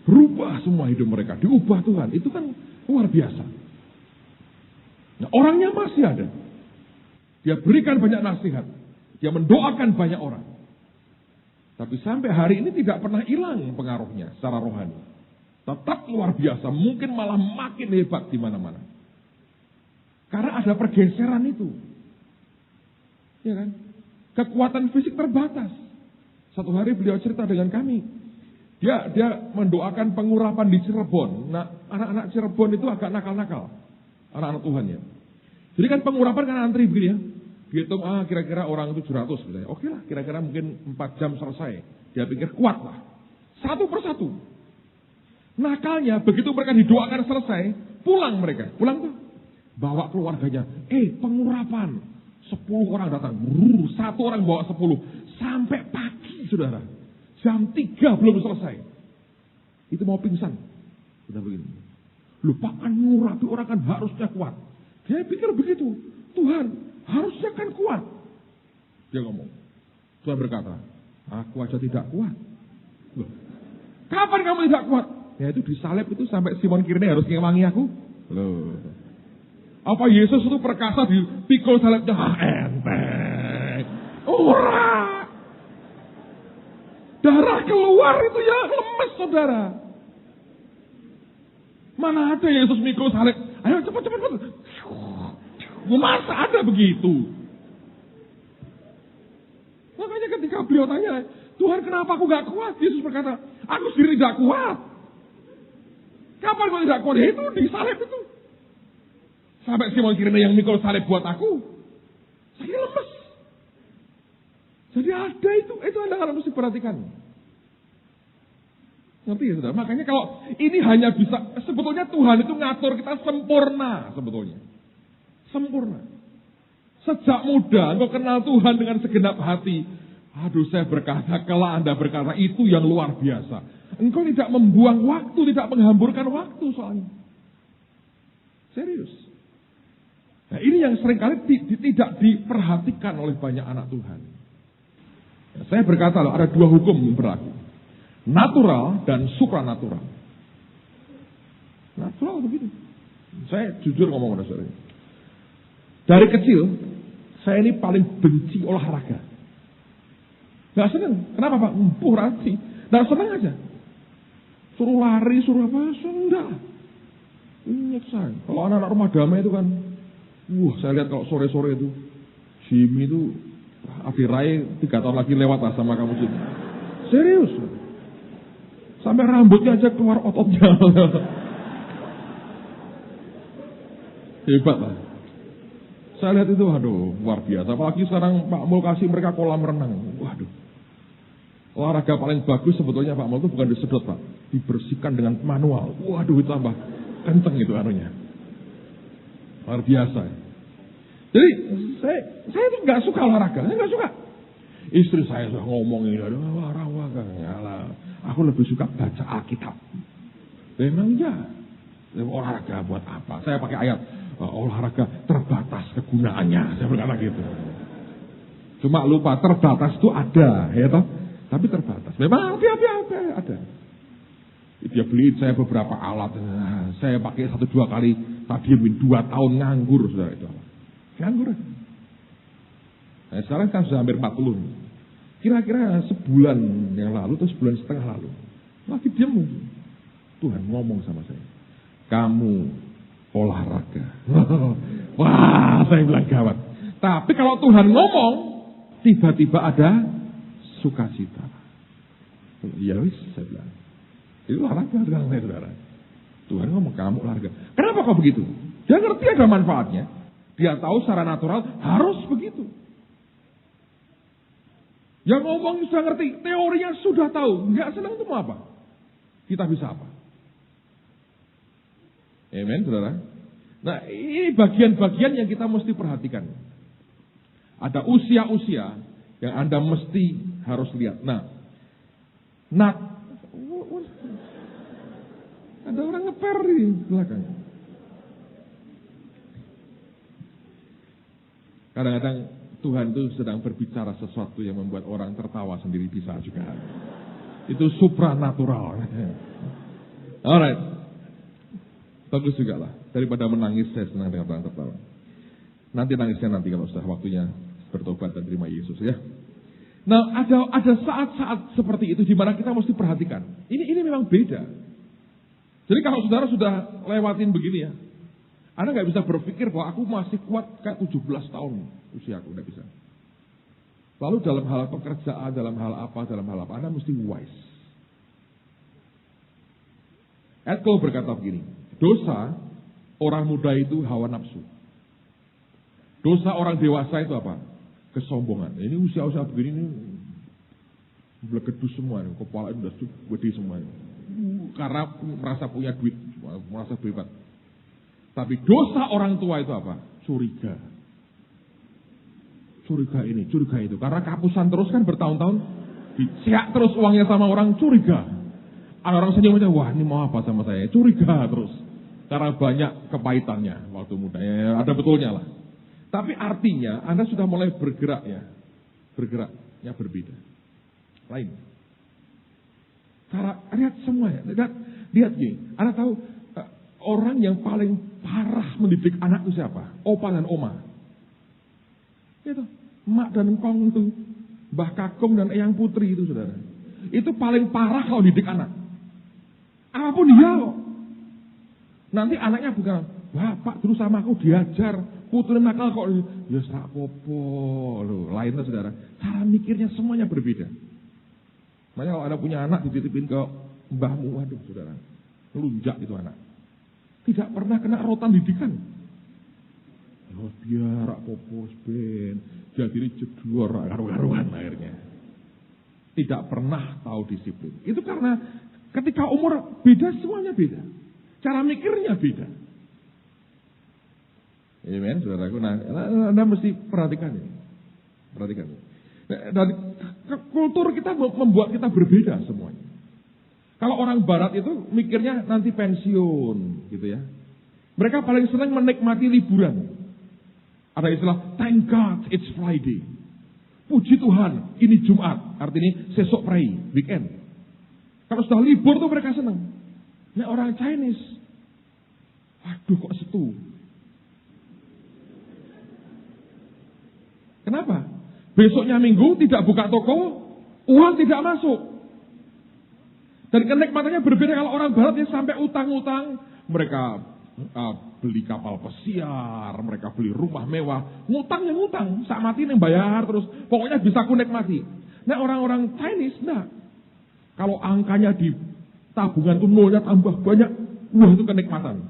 berubah semua hidup mereka, diubah Tuhan. Itu kan luar biasa. Nah, orangnya masih ada. Dia berikan banyak nasihat. Dia mendoakan banyak orang. Tapi sampai hari ini tidak pernah hilang pengaruhnya secara rohani. Tetap luar biasa, mungkin malah makin hebat di mana-mana. Karena ada pergeseran itu. Ya kan? Kekuatan fisik terbatas. Satu hari beliau cerita dengan kami. Dia mendoakan pengurapan di Cirebon. Nah, anak-anak Cirebon itu agak nakal-nakal. Anak-anak Tuhan ya. Jadi kan pengurapan kan antri begini ya. Dihitung kira-kira orang itu 700 misalnya. Oke lah, kira-kira mungkin 4 jam selesai. Dia pikir kuat lah. Satu persatu. Nakalnya begitu mereka didoakan selesai, pulang mereka. Pulang tuh. Bawa keluarganya, pengurapan, 10 orang datang, satu orang bawa 10, sampai pagi saudara, jam 3 belum selesai, itu mau pingsan, sudah begini, lupa kan ngurapi orang kan harusnya kuat, dia pikir begitu, Tuhan harusnya kan kuat, dia ngomong, Tuhan berkata, aku aja tidak kuat, loh, kapan kamu tidak kuat? Ya itu disalib itu sampai Simon Kirene harus ngewangi aku, loh. Apa Yesus itu perkasa dipikul salibnya? Enteng. Ora. Darah keluar itu ya lemes saudara. Mana ada Yesus mikul salib? Ayo cepat. Masa ada begitu? Makanya ketika beliau tanya, Tuhan kenapa aku gak kuat? Yesus berkata, aku sendiri gak kuat. Kapan kau tidak kuat? Itu di salib itu. Sampai Simon Kirene yang mikul salib buat aku. Saya lemes. Jadi ada itu Anda harus mesti perhatikan. Ngerti ya saudara? Makanya kalau ini hanya bisa, sebetulnya Tuhan itu ngatur kita sempurna sebetulnya. Sempurna. Sejak muda engkau kenal Tuhan dengan segenap hati. Aduh saya berkata, kalau Anda berkata itu yang luar biasa. Engkau tidak membuang waktu, tidak menghamburkan waktu soalnya. Serius. Nah ini yang seringkali tidak diperhatikan oleh banyak anak Tuhan. Nah, saya berkata loh, ada 2 hukum yang berlaku. Natural dan supranatural. Natural begitu. Saya jujur ngomong pada saudara. Dari kecil, saya ini paling benci olahraga. Gak seneng. Kenapa Pak? Rasi. Gak seneng aja. Suruh lari, suruh apa? Enggak. Ingat saya. Kalau anak-anak rumah damai itu kan, saya lihat kalau sore-sore itu, Jimmy itu, Adi Rai 3 tahun lagi lewat lah sama kamu Jimmy. Serius. Sampai rambutnya aja keluar ototnya. Hebat lah. Saya lihat itu, aduh, luar biasa. Apalagi sekarang Pak Mul kasih mereka kolam renang. Waduh. Olahraga paling bagus sebetulnya Pak Mul itu bukan disedot, Pak. Dibersihkan dengan manual. Waduh, itu tambah kenceng itu anunya. Luar biasa. Jadi, saya itu nggak suka olahraga. Saya nggak suka. Istri saya sudah ngomong ini, aduh, olahraga. Aku lebih suka baca Alkitab. Memang ya. Olahraga buat apa? Saya pakai ayat. Olahraga terbatas kegunaannya. Saya berkata gitu. Cuma lupa terbatas itu ada, ya toh? Tapi terbatas. Memang ada. Dia beli saya beberapa alat. Saya pakai 1-2 kali. Tadi 2 tahun nganggur, saudara itu. Nganggur. Nah, sekarang kan sudah hampir 40. Kira-kira sebulan yang lalu atau sebulan setengah lalu. Lagi diam. Tuhan ngomong sama saya. Kamu olahraga. Wah, saya bilang gawat. Tapi kalau Tuhan ngomong, tiba-tiba ada sukacita. Ya wis, saya bilang. Itu olahraga dengan saya, saudara. Tuhan ngomong, kamu olahraga. Kenapa kok begitu? Dia ngerti ada manfaatnya. Dia tahu secara natural harus begitu. Yang ngomong sudah ngerti, teorinya sudah tahu. Nggak senang itu mau apa? Kita bisa apa? Amen, saudara. Nah, ini bagian-bagian yang kita mesti perhatikan. Ada usia-usia yang Anda mesti harus lihat. Nah, ada orang ngeper di belakang. Kadang-kadang Tuhan itu sedang berbicara sesuatu yang membuat orang tertawa sendiri bisa juga. Itu supranatural. Alright. Bagus juga lah. Daripada menangis, saya senang dengan orang tertawa. Nanti nangisnya nanti kalau sudah waktunya bertobat dan terima Yesus ya. Nah, ada saat-saat seperti itu di mana kita mesti perhatikan. Ini memang beda. Jadi kalau saudara sudah lewatin begini ya, Anda nggak bisa berpikir bahwa aku masih kuat kayak 17 tahun usia aku, nggak bisa. Lalu dalam hal pekerjaan, dalam hal apa, Anda mesti wise. Edko berkata begini, dosa orang muda itu hawa nafsu. Dosa orang dewasa itu apa? Kesombongan. Ini usia-usia begini ini blekedus semua, kepala itu sudah gede semua. Karena merasa punya duit, merasa hebat. Tapi dosa orang tua itu apa? Curiga. Curiga ini, curiga itu. Karena kapusan terus kan bertahun-tahun, disiak terus uangnya sama orang, curiga. Ada orang senyum aja, wah ini mau apa sama saya? Curiga terus. Karena banyak kepahitannya waktu muda. Ya, ada betulnya lah. Tapi artinya Anda sudah mulai bergerak ya. Bergeraknya berbeda. Lain. Cara lihat semuanya. Lihat gini. Anda tahu orang yang paling parah mendidik anak itu siapa? Opa dan oma. Itu. Mak dan engkong itu. Mbah Kakung dan Eyang Putri itu saudara. Itu paling parah kalau didik anak. Apapun dia kok. Nanti anaknya bukan, bapak dulu sama aku diajar, putri nakal kok, ya serak popo, loh, lainnya saudara. Cara mikirnya semuanya berbeda. Makanya kalau Anda punya anak dititipin ke mbahmu, waduh saudara, melunjak itu anak. Tidak pernah kena rotan didikan. Oh biar rak popo ben, jadi jedor karu-karuan akhirnya. Tidak pernah tahu disiplin. Itu karena ketika umur beda semuanya beda. Cara mikirnya beda. Amen, saudaraku. Nah, Anda mesti perhatikan ini. Perhatikan ini. Dan kultur kita membuat kita berbeda semuanya. Kalau orang barat itu mikirnya nanti pensiun, gitu ya. Mereka paling senang menikmati liburan. Ada istilah, thank God it's Friday. Puji Tuhan, ini Jumat. Artinya sesok pray, weekend. Kalau sudah libur tuh mereka senang. Nah orang Chinese, waduh kok setu. Kenapa? Besoknya Minggu tidak buka toko, uang tidak masuk. Dan kenikmatannya berbeda. Kalau orang Barat ya sampai utang-utang, mereka beli kapal pesiar, mereka beli rumah mewah, ngutangnya ngutang, sak mati nih bayar terus, pokoknya bisa aku nikmati. Nah orang-orang Chinese, nah kalau angkanya di tabungan tuh nolnya tambah banyak, wah itu kenikmatan.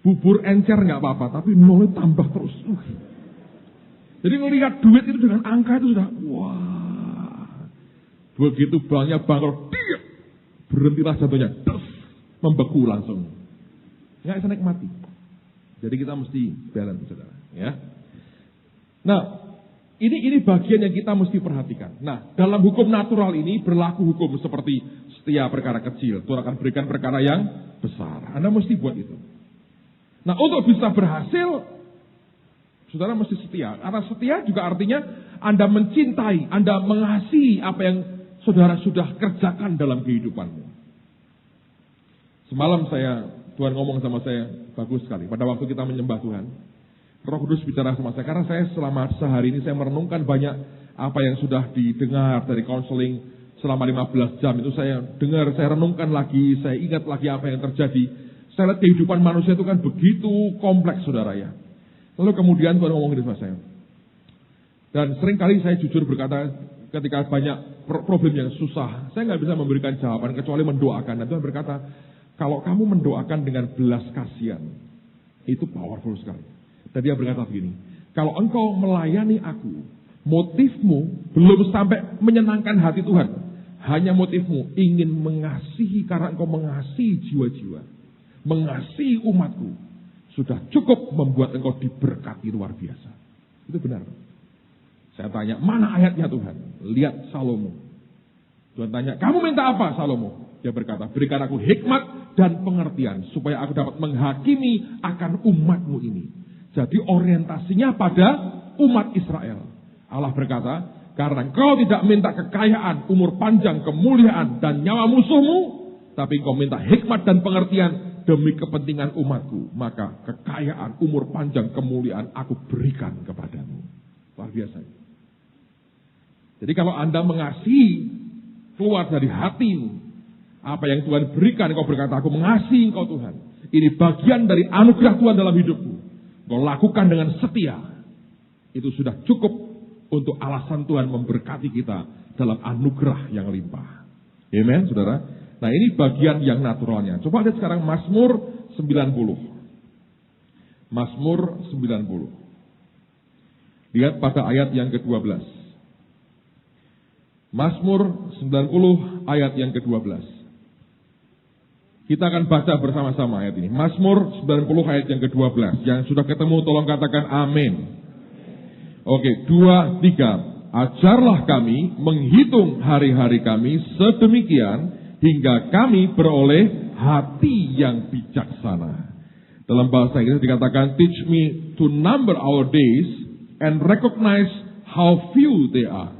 Bubur encer nggak apa-apa, tapi nolnya tambah terus. Jadi ngelihat duit itu dengan angka itu sudah, wah. Begitu banknya bangkrut, berhentilah jatuhnya, membeku langsung. Nggak bisa nikmati. Jadi kita mesti balance, saudara. Ya. Nah, ini bagian yang kita mesti perhatikan. Nah, dalam hukum natural ini berlaku hukum seperti setia perkara kecil, Tuhan akan berikan perkara yang besar. Anda mesti buat itu. Nah, untuk bisa berhasil, saudara mesti setia. Karena setia juga artinya Anda mencintai, Anda mengasihi apa yang saudara sudah kerjakan dalam kehidupanmu. Semalam Tuhan ngomong sama saya, bagus sekali. Pada waktu kita menyembah Tuhan, Roh Kudus bicara sama saya. Karena saya selama sehari ini saya merenungkan banyak apa yang sudah didengar dari konseling selama 15 jam. Itu saya dengar, saya renungkan lagi, saya ingat lagi apa yang terjadi. Saya lihat kehidupan manusia itu kan begitu kompleks, saudara ya. Lalu kemudian Tuhan ngomong sama saya. Dan seringkali saya jujur berkata, ketika banyak problem yang susah, saya nggak bisa memberikan jawaban kecuali mendoakan. Dan Tuhan berkata, kalau kamu mendoakan dengan belas kasihan, itu powerful sekali. Dan dia berkata begini, kalau engkau melayani aku, motifmu belum sampai menyenangkan hati Tuhan. Hanya motifmu ingin mengasihi karena engkau mengasihi jiwa-jiwa. Mengasihi umatku sudah cukup membuat engkau diberkati luar biasa. Itu benar. Saya tanya, mana ayatnya Tuhan? Lihat Salomo. Tuhan tanya, kamu minta apa Salomo? Dia berkata, berikan aku hikmat dan pengertian supaya aku dapat menghakimi akan umatmu ini. Jadi orientasinya pada umat Israel. Allah berkata, karena engkau tidak minta kekayaan, umur panjang, kemuliaan dan nyawa musuhmu, tapi engkau minta hikmat dan pengertian demi kepentingan umatku, maka kekayaan, umur panjang, kemuliaan aku berikan kepadamu. Luar biasa. Jadi kalau Anda mengasihi keluar dari hatimu, apa yang Tuhan berikan, engkau berkata, aku mengasihi engkau Tuhan. Ini bagian dari anugerah Tuhan dalam hidupmu. Engkau lakukan dengan setia. Itu sudah cukup untuk alasan Tuhan memberkati kita dalam anugerah yang limpah. Amen, saudara. Nah, ini bagian yang naturalnya. Coba lihat sekarang Mazmur 90. Mazmur 90. Lihat pada ayat yang ke-12. Mazmur 90 ayat yang ke-12. Kita akan baca bersama-sama ayat ini. Mazmur 90 ayat yang ke-12. Yang sudah ketemu tolong katakan amin. Oke, 2, 3. Ajarlah kami menghitung hari-hari kami sedemikian hingga kami beroleh hati yang bijaksana. Dalam bahasa Inggris dikatakan, teach me to number our days and recognize how few they are.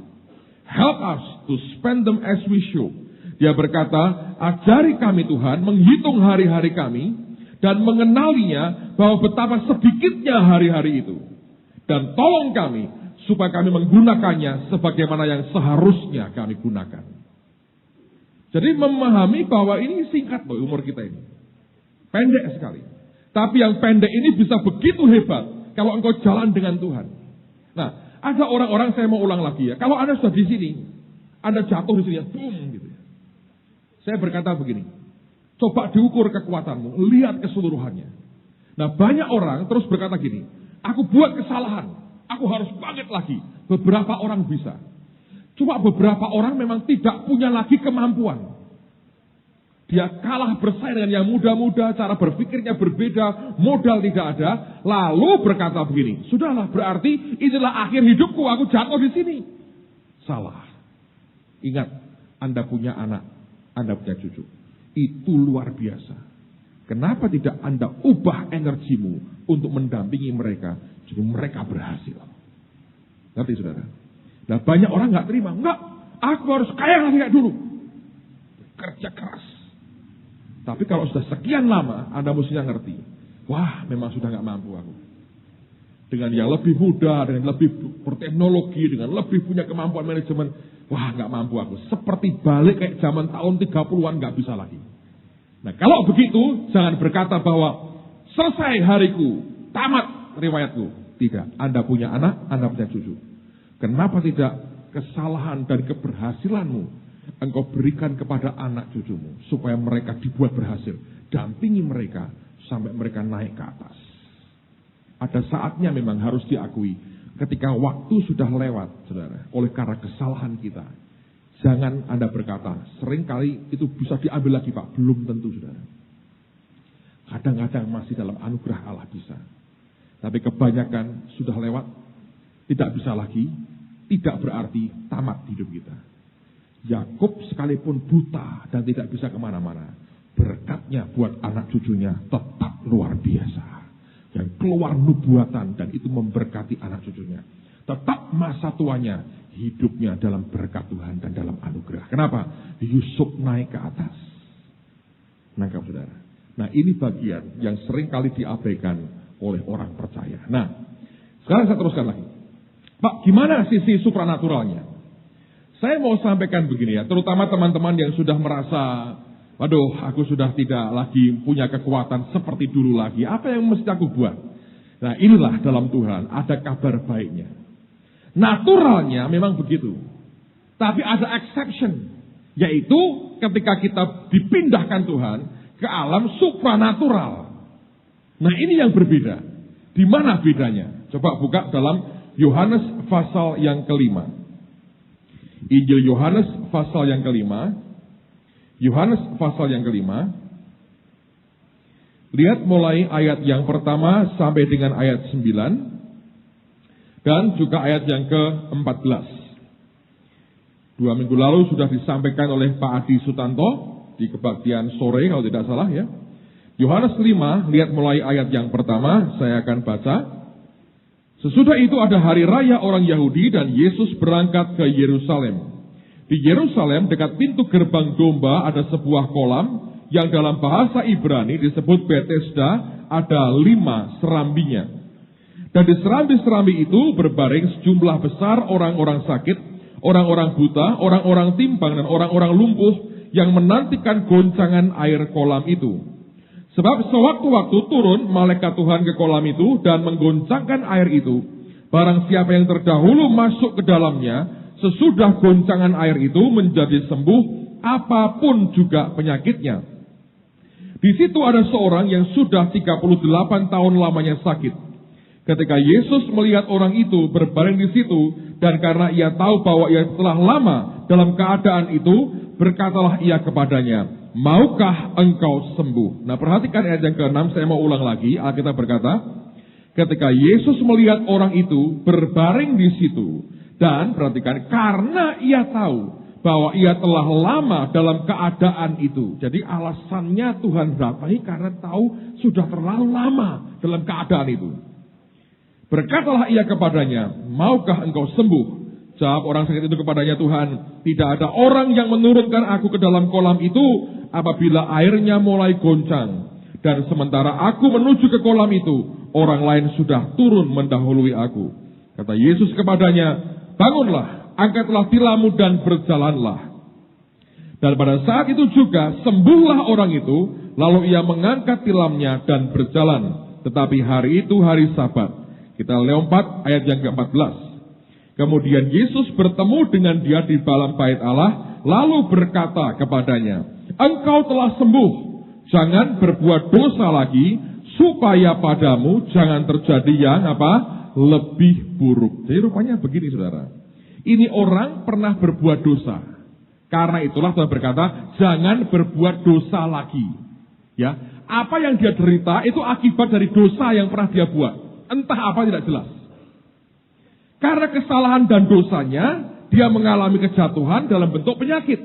Help us to spend them as we should. Dia berkata, ajari kami Tuhan menghitung hari-hari kami dan mengenalinya bahwa betapa sedikitnya hari-hari itu. Dan tolong kami supaya kami menggunakannya sebagaimana yang seharusnya kami gunakan. Jadi memahami bahwa ini singkat loh umur kita ini. Pendek sekali. Tapi yang pendek ini bisa begitu hebat kalau engkau jalan dengan Tuhan. Nah, ada orang-orang, saya mau ulang lagi ya. Kalau Anda sudah di sini, Anda jatuh di sini, boom gitu ya. Saya berkata begini, coba diukur kekuatanmu, lihat keseluruhannya. Nah, banyak orang terus berkata gini, aku buat kesalahan, aku harus bangkit lagi. Beberapa orang bisa. Cuma beberapa orang memang tidak punya lagi kemampuan. Dia kalah bersaing dengan yang muda-muda, cara berpikirnya berbeda, modal tidak ada. Lalu berkata begini, sudahlah berarti inilah akhir hidupku, aku jatuh di sini. Salah. Ingat, Anda punya anak, Anda punya cucu. Itu luar biasa. Kenapa tidak Anda ubah energimu untuk mendampingi mereka, jadi mereka berhasil. Ngerti saudara? Nah, banyak orang nggak terima. Enggak, aku harus kaya lagi kayak dulu. Kerja keras. Tapi kalau sudah sekian lama, Anda mestinya ngerti. Wah, memang sudah nggak mampu aku. Dengan yang lebih muda, dengan lebih berteknologi, dengan lebih punya kemampuan manajemen. Wah, nggak mampu aku. Seperti balik kayak zaman tahun 30-an, nggak bisa lagi. Nah, kalau begitu, jangan berkata bahwa selesai hariku, tamat riwayatku. Tidak, Anda punya anak, Anda punya cucu. Kenapa tidak kesalahan dan keberhasilanmu engkau berikan kepada anak cucumu supaya mereka dibuat berhasil. Dampingi mereka sampai mereka naik ke atas. Ada saatnya memang harus diakui, ketika waktu sudah lewat, saudara, oleh karena kesalahan kita. Jangan Anda berkata, seringkali itu bisa diambil lagi Pak. Belum tentu, saudara. Kadang-kadang masih dalam anugerah Allah bisa. Tapi kebanyakan sudah lewat, tidak bisa lagi, tidak berarti tamat hidup kita. Yakub sekalipun buta dan tidak bisa kemana-mana, berkatnya buat anak cucunya tetap luar biasa. Yang keluar nubuatan dan itu memberkati anak cucunya. Tetap masa tuanya, hidupnya dalam berkat Tuhan dan dalam anugerah. Kenapa? Yusuf naik ke atas. Nangkap saudara. Nah ini bagian yang sering kali diabaikan oleh orang percaya. Nah, sekarang saya teruskan lagi. Pak, gimana sisi supranaturalnya? Saya mau sampaikan begini ya, terutama teman-teman yang sudah merasa, waduh, aku sudah tidak lagi punya kekuatan seperti dulu lagi. Apa yang mesti aku buat? Nah inilah dalam Tuhan ada kabar baiknya. Naturalnya memang begitu. Tapi ada exception. Yaitu ketika kita dipindahkan Tuhan ke alam supranatural. Nah ini yang berbeda. Di mana bedanya? Coba buka dalam Yohanes pasal yang kelima. Injil Yohanes pasal yang kelima. Yohanes pasal yang kelima. Lihat mulai ayat yang pertama sampai dengan ayat 9. Dan juga ayat yang ke-14. 2 minggu lalu sudah disampaikan oleh Pak Adi Sutanto di kebaktian sore kalau tidak salah ya. Yohanes 5, lihat mulai ayat yang pertama, saya akan baca. Sesudah itu ada hari raya orang Yahudi dan Yesus berangkat ke Yerusalem. Di Yerusalem dekat pintu gerbang domba ada sebuah kolam yang dalam bahasa Ibrani disebut Bethesda, ada 5 serambinya. Dan di serambi-serambi itu berbaring sejumlah besar orang-orang sakit, orang-orang buta, orang-orang timpang dan orang-orang lumpuh yang menantikan goncangan air kolam itu. Sebab sewaktu-waktu turun malaikat Tuhan ke kolam itu dan menggoncangkan air itu. Barang siapa yang terdahulu masuk ke dalamnya, sesudah goncangan air itu menjadi sembuh apapun juga penyakitnya. Di situ ada seorang yang sudah 38 tahun lamanya sakit. Ketika Yesus melihat orang itu berbaring di situ, dan karena ia tahu bahwa ia telah lama dalam keadaan itu, berkatalah ia kepadanya, maukah engkau sembuh? Nah perhatikan ayat yang ke-6, saya mau ulang lagi. Alkitab berkata, ketika Yesus melihat orang itu berbaring di situ, dan perhatikan, karena ia tahu bahwa ia telah lama dalam keadaan itu. Jadi alasannya Tuhan datangi karena tahu sudah terlalu lama dalam keadaan itu. Berkatalah ia kepadanya, maukah engkau sembuh? Jawab orang sakit itu kepadanya, Tuhan, tidak ada orang yang menurunkan aku ke dalam kolam itu apabila airnya mulai goncang. Dan sementara aku menuju ke kolam itu, orang lain sudah turun mendahului aku. Kata Yesus kepadanya, bangunlah, angkatlah tilammu dan berjalanlah. Dan pada saat itu juga sembuhlah orang itu, lalu ia mengangkat tilamnya dan berjalan. Tetapi hari itu hari Sabat. Kita lompat ayat yang ke-14. Kemudian Yesus bertemu dengan dia di dalam bait Allah, lalu berkata kepadanya, engkau telah sembuh, jangan berbuat dosa lagi, supaya padamu jangan terjadi yang lebih buruk. Jadi rupanya begini saudara, ini orang pernah berbuat dosa. Karena itulah Tuhan berkata, jangan berbuat dosa lagi. Ya, apa yang dia derita itu akibat dari dosa yang pernah dia buat. Entah apa tidak jelas. Karena kesalahan dan dosanya, dia mengalami kejatuhan dalam bentuk penyakit.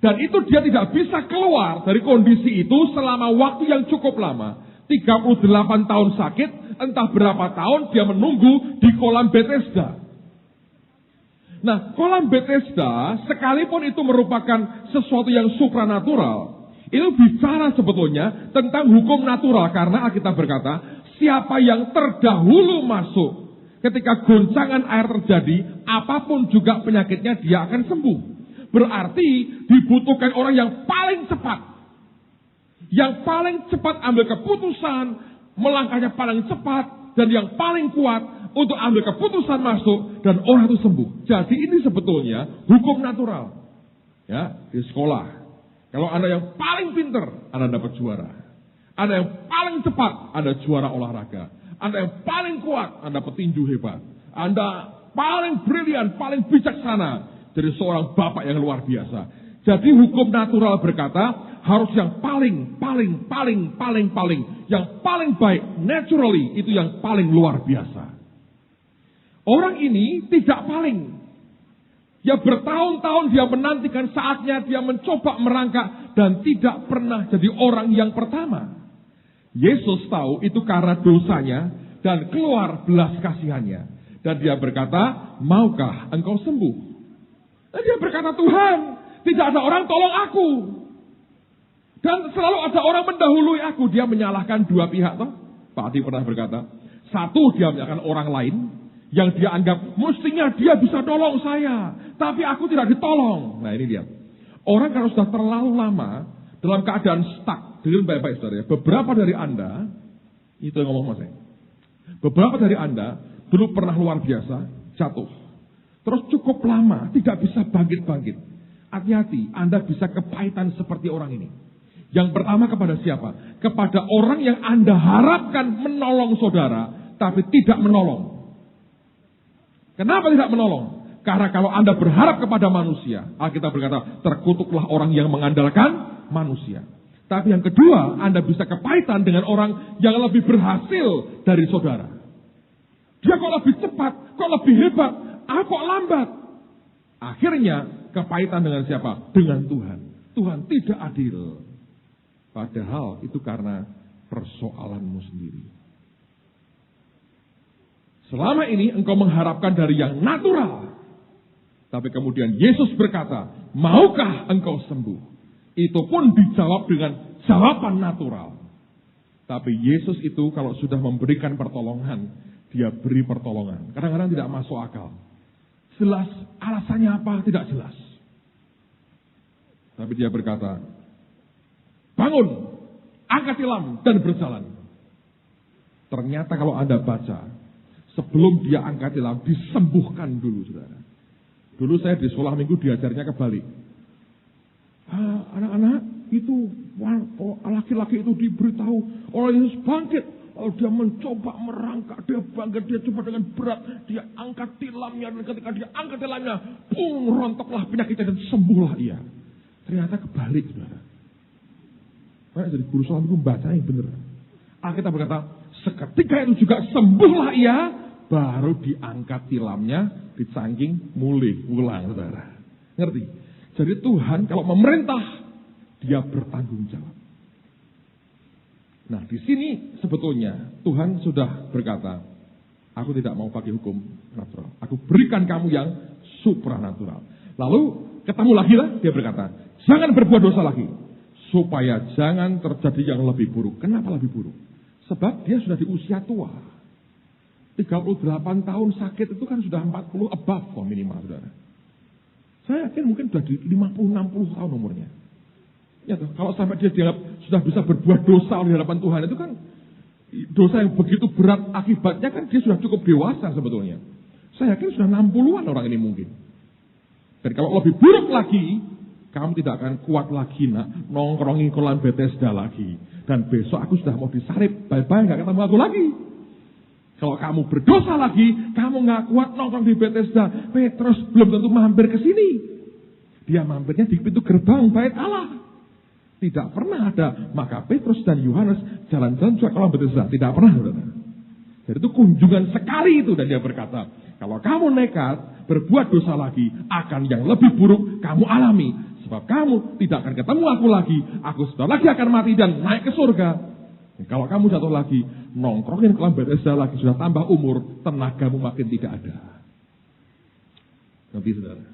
Dan itu dia tidak bisa keluar dari kondisi itu selama waktu yang cukup lama. 38 tahun sakit, entah berapa tahun dia menunggu di kolam Bethesda. Nah, kolam Bethesda, sekalipun itu merupakan sesuatu yang supranatural, itu bicara sebetulnya tentang hukum natural. Karena Alkitab berkata, siapa yang terdahulu masuk, ketika goncangan air terjadi, apapun juga penyakitnya dia akan sembuh. Berarti dibutuhkan orang yang paling cepat. Yang paling cepat ambil keputusan, melangkahnya paling cepat, dan yang paling kuat untuk ambil keputusan masuk, dan orang itu sembuh. Jadi ini sebetulnya hukum natural. Ya, di sekolah. Kalau Anda yang paling pinter, Anda dapat juara. Anda yang paling cepat, Anda juara olahraga. Anda yang paling kuat, Anda petinju hebat. Anda paling brilian, paling bijaksana. Jadi seorang bapak yang luar biasa. Jadi hukum natural berkata, harus yang paling. Yang paling baik, naturally, itu yang paling luar biasa. Orang ini tidak paling. Ya bertahun-tahun dia menantikan saatnya, dia mencoba merangkak, dan tidak pernah jadi orang yang pertama. Yesus tahu itu karena dosanya, dan keluar belas kasihannya. Dan dia berkata, maukah engkau sembuh? Dan dia berkata, Tuhan, tidak ada orang tolong aku. Dan selalu ada orang mendahului aku. Dia menyalahkan dua pihak. Toh? Pak Adi pernah berkata, satu dia menyalahkan orang lain, yang dia anggap, mestinya dia bisa tolong saya. Tapi aku tidak ditolong. Nah ini dia. Orang kalau sudah terlalu lama, dalam keadaan stuck. Dengar baik-baik saudara ya. Beberapa dari Anda, itu yang ngomong mas saya. Beberapa dari Anda, dulu pernah luar biasa, jatuh. Terus cukup lama, tidak bisa bangkit-bangkit. Hati-hati, Anda bisa kepahitan seperti orang ini. Yang pertama kepada siapa? Kepada orang yang Anda harapkan menolong saudara, tapi tidak menolong. Kenapa tidak menolong? Karena kalau Anda berharap kepada manusia, Alkitab berkata, terkutuklah orang yang mengandalkan manusia. Tapi yang kedua, Anda bisa kepahitan dengan orang yang lebih berhasil dari saudara. Dia kok lebih cepat, kok lebih hebat, kok lambat. Akhirnya kepahitan dengan siapa? Dengan Tuhan. Tuhan tidak adil. Padahal itu karena persoalanmu sendiri. Selama ini engkau mengharapkan dari yang natural. Tapi kemudian Yesus berkata, maukah engkau sembuh? Itu pun dijawab dengan jawaban natural. Tapi Yesus itu kalau sudah memberikan pertolongan, dia beri pertolongan. Kadang-kadang tidak masuk akal. Jelas alasannya apa? Tidak jelas. Tapi dia berkata, bangun, angkat tilam dan berjalan. Ternyata kalau Anda baca, sebelum dia angkat tilam, disembuhkan dulu, saudara. Dulu saya di sekolah minggu diajarnya kebalik. Anak-anak itu, laki-laki itu diberitahu oleh Yesus bangkit. Lalu dia mencoba merangkak, dia bangkit, dia coba dengan berat, dia angkat tilamnya, dan ketika dia angkat tilamnya, rontoklah penyakitnya dan sembuhlah ia. Ternyata kebalik, saudara. Makanya jadi guru sekolah minggu baca yang benar. Alkitab berkata, seketika itu juga sembuhlah ia, baru diangkat tilamnya, dicangking, mulih, ulang, saudara. Ngerti? Jadi Tuhan kalau memerintah, dia bertanggung jawab. Nah di sini sebetulnya Tuhan sudah berkata, aku tidak mau pakai hukum natural. Aku berikan kamu yang supranatural. Lalu ketemu lagi lah, dia berkata, jangan berbuat dosa lagi. Supaya jangan terjadi yang lebih buruk. Kenapa lebih buruk? Sebab dia sudah di usia tua. 38 tahun sakit itu kan sudah 40 above minimal, saudara. Saya yakin mungkin sudah di 50-60 tahun umurnya. Ya, kalau sampai dia dianggap sudah bisa berbuat dosa di hadapan Tuhan, itu kan dosa yang begitu berat akibatnya kan dia sudah cukup dewasa sebetulnya. Saya yakin sudah 60-an orang ini mungkin. Dan kalau lebih buruk lagi, kamu tidak akan kuat lagi nak nongkrongin kolam Bethesda lagi. Dan besok aku sudah mau disalib, bye-bye, gak ketemu aku lagi. Kalau kamu berdosa lagi, kamu gak kuat nongkrong di Bethesda. Petrus belum tentu mampir ke sini. Dia mampirnya di pintu gerbang bait Allah. Tidak pernah ada, maka Petrus dan Yohanes jalan-jalan ke kolam Bethesda. Tidak pernah. Jadi itu kunjungan sekali itu. Dan dia berkata, kalau kamu nekat berbuat dosa lagi, akan yang lebih buruk kamu alami. Sebab kamu tidak akan ketemu aku lagi. Aku sudah lagi akan mati dan naik ke surga. Dan kalau kamu jatuh lagi, nongkrongin kolam Bethesda lagi, sudah tambah umur, tenagamu makin tidak ada. Nanti saudara.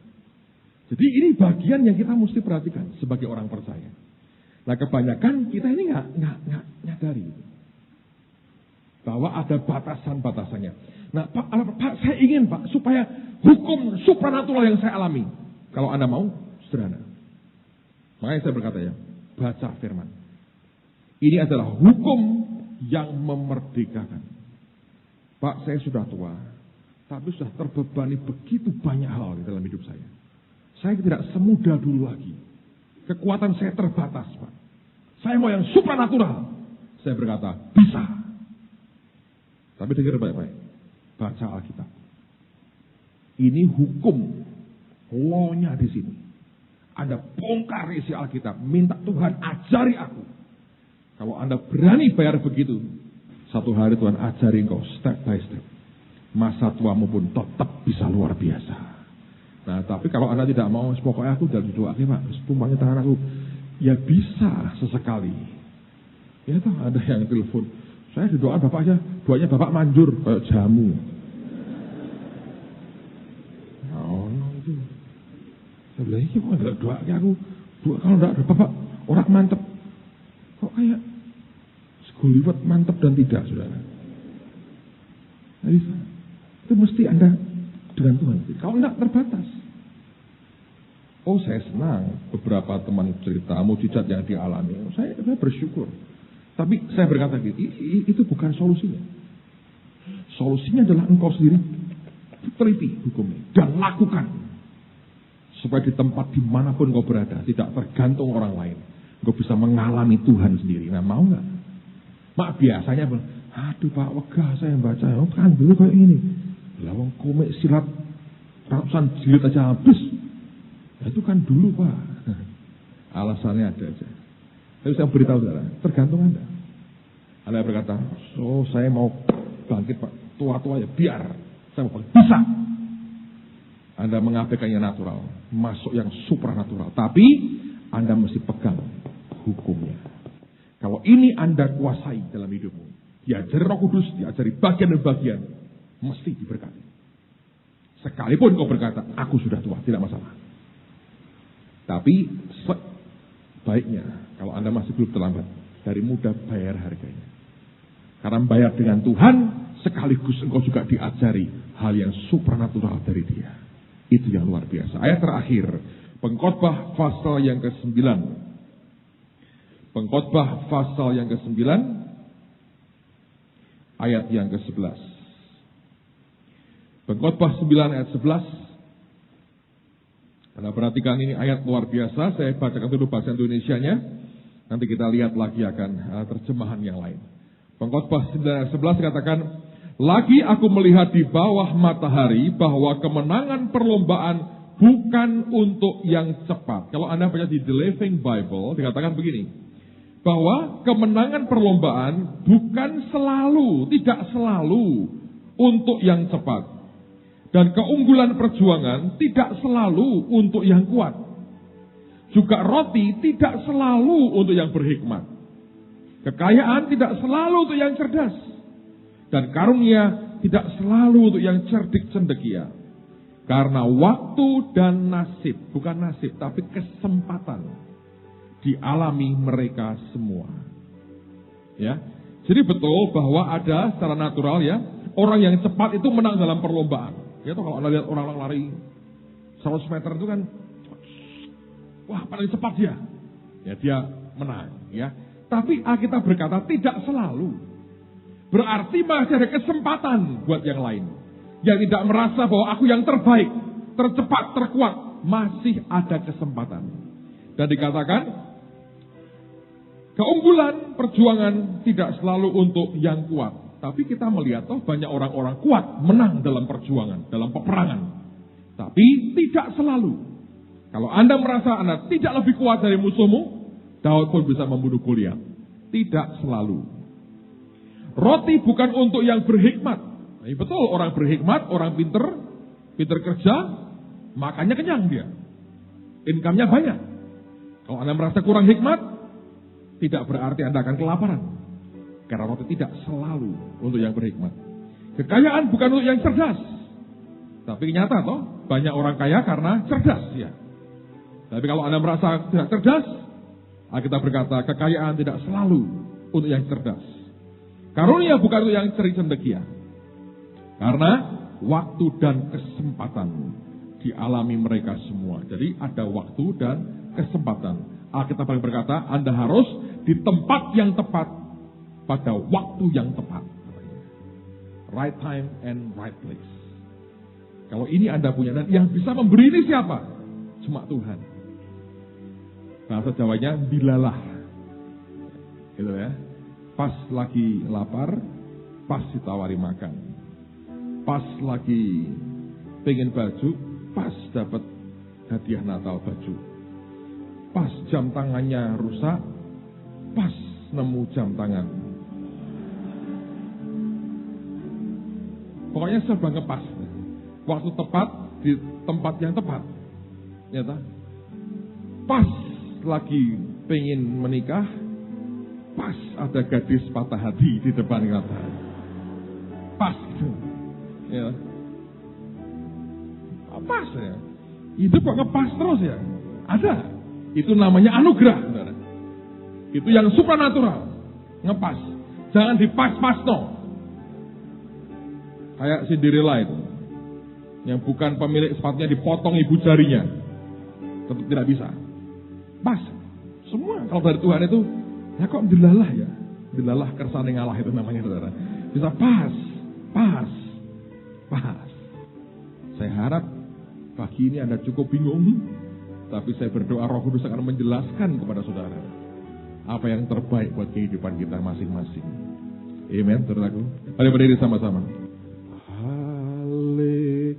Jadi ini bagian yang kita mesti perhatikan sebagai orang percaya. Nah kebanyakan kita ini nggak nyadari bahwa ada batasan-batasannya. Nah Pak, saya ingin Pak supaya hukum supranatural yang saya alami. Kalau Anda mau, sederhana. Makanya saya berkata ya, baca firman. Ini adalah hukum yang memerdekakan. Pak, saya sudah tua, tapi sudah terbebani begitu banyak hal di dalam hidup saya. Saya tidak semudah dulu lagi. Kekuatan saya terbatas, Pak. Saya mau yang supranatural. Saya berkata, bisa. Tapi dengar baik-baik. Baca Alkitab. Ini hukum. Law-nya di sini. Anda bongkar isi Alkitab. Minta Tuhan ajari aku. Kalau Anda berani bayar begitu, satu hari Tuhan ajari engkau step by step. Masa tuamu pun tetap bisa luar biasa. Nah, tapi kalau Anda tidak mau, pokoknya aku udah didoakan Pak, tumpangnya tangan aku. Ya bisa sesekali. Ya toh ada yang telepon. Saya didoakan Bapak aja, doanya Bapak manjur kayak jamu. Oh, itu. Saya bilang, iya kok enggak doakan aku. Doa kalau enggak ada Bapak, orang mantep. Kok kayak seguliwet mantep dan tidak, saudara. Nah, bisa. Itu mesti Anda dengan Tuhan. Kalau enggak terbatas. Oh, saya senang beberapa teman cerita mujizat yang dialami. Saya bersyukur. Tapi saya berkata gitu, itu bukan solusinya. Solusinya adalah engkau sendiri teliti hukumnya dan lakukan. Supaya di tempat dimanapun kau berada, tidak tergantung orang lain. Kau bisa mengalami Tuhan sendiri. Nah, mau nggak? Mak biasanya, aduh Pak, wegah saya baca. Oh, kan dulu kayak gini. Lawang komik silat ratusan jilid aja habis. Ya, itu kan dulu Pak. Alasannya ada aja. Tapi saya beritahu saudara, tergantung Anda. Anda berkata, oh saya mau bangkit Pak, tua-tua ya biar. Saya mau bangkit. Bisa. Anda mengabaikan yang natural, masuk yang supranatural. Tapi Anda mesti pegang hukumnya. Kalau ini Anda kuasai dalam hidupmu, diajari Roh Kudus, diajari bagian demi bagian, mesti diberkati. Sekalipun kau berkata, aku sudah tua, tidak masalah. Tapi baiknya, kalau Anda masih belum terlambat, dari muda bayar harganya. Karena bayar dengan Tuhan, sekaligus engkau juga diajari hal yang supranatural dari Dia. Itu yang luar biasa. Ayat terakhir, Pengkhotbah pasal yang ke-9. Pengkhotbah pasal yang ke-9, ayat yang ke-11. Pengkhotbah 9 ayat 11. Anda perhatikan ini ayat luar biasa. Saya bacakan dulu bahasa Indonesianya. Nanti kita lihat lagi akan terjemahan yang lain. Pengkhotbah 9 ayat 11 katakan, lagi aku melihat di bawah matahari bahwa kemenangan perlombaan bukan untuk yang cepat. Kalau Anda baca di The Living Bible, dikatakan begini, bahwa kemenangan perlombaan bukan selalu, tidak selalu untuk yang cepat. Dan keunggulan perjuangan tidak selalu untuk yang kuat. Juga roti tidak selalu untuk yang berhikmat. Kekayaan tidak selalu untuk yang cerdas. Dan karunia tidak selalu untuk yang cerdik cendekia. Karena waktu dan nasib, bukan nasib, tapi kesempatan dialami mereka semua. Ya, jadi betul bahwa ada secara natural ya, orang yang cepat itu menang dalam perlombaan. Ya tuh kalau Anda lihat orang lari 100 meter itu kan, wah paling cepat dia. Ya dia menang ya. Tapi Alkitab berkata tidak selalu. Berarti masih ada kesempatan buat yang lain. Yang tidak merasa bahwa aku yang terbaik, tercepat, terkuat. Masih ada kesempatan. Dan dikatakan, keunggulan perjuangan tidak selalu untuk yang kuat. Tapi kita melihat toh banyak orang-orang kuat menang dalam perjuangan, dalam peperangan. Tapi tidak selalu. Kalau Anda merasa Anda tidak lebih kuat dari musuhmu, Daud pun bisa membunuh Goliat. Tidak selalu. Roti bukan untuk yang berhikmat. Nah, betul, orang berhikmat, orang pinter kerja, makannya kenyang dia. Income-nya banyak. Kalau Anda merasa kurang hikmat, tidak berarti Anda akan kelaparan. Karena roti tidak selalu untuk yang berhikmat. Kekayaan bukan untuk yang cerdas. Tapi nyata toh, banyak orang kaya karena cerdas ya. Tapi kalau Anda merasa tidak cerdas, Alkitab berkata kekayaan tidak selalu untuk yang cerdas. Karunia bukan untuk yang cerdik cendekia. Karena waktu dan kesempatan dialami mereka semua. Jadi ada waktu dan kesempatan. Alkitab berkata Anda harus di tempat yang tepat pada waktu yang tepat. Right time and right place. Kalau ini Anda punya, dan yang bisa memberi ini siapa? Cuma Tuhan. Bahasa Jawanya dilalah. Gitu ya. Pas lagi lapar, pas ditawari makan. Pas lagi pengen baju, pas dapat hadiah Natal baju. Pas jam tangannya rusak, pas nemu jam tangan. Pokoknya serba ngepas. Waktu tepat, di tempat yang tepat. Ya tak? Pas lagi pengen menikah, pas ada gadis patah hati di depan kata. Pas gitu. Ya. Pas ya. Itu kok ngepas terus ya. Ada. Itu namanya anugerah. Saudara. Itu yang supranatural. Ngepas. Jangan dipas-pas no. Kayak Cinderella itu. Yang bukan pemilik sepatunya dipotong ibu jarinya. Tetap tidak bisa. Pas. Semua kalau dari Tuhan itu, ya kok dilalah ya. Dilalah kersane ngalah itu namanya saudara. Bisa pas. Pas. Pas. Saya harap pagi ini Anda cukup bingung. Tapi saya berdoa Roh Kudus akan menjelaskan kepada saudara. Apa yang terbaik buat kehidupan kita masing-masing. Amen, saudaraku. Mari berdiri sama-sama. Haleluya.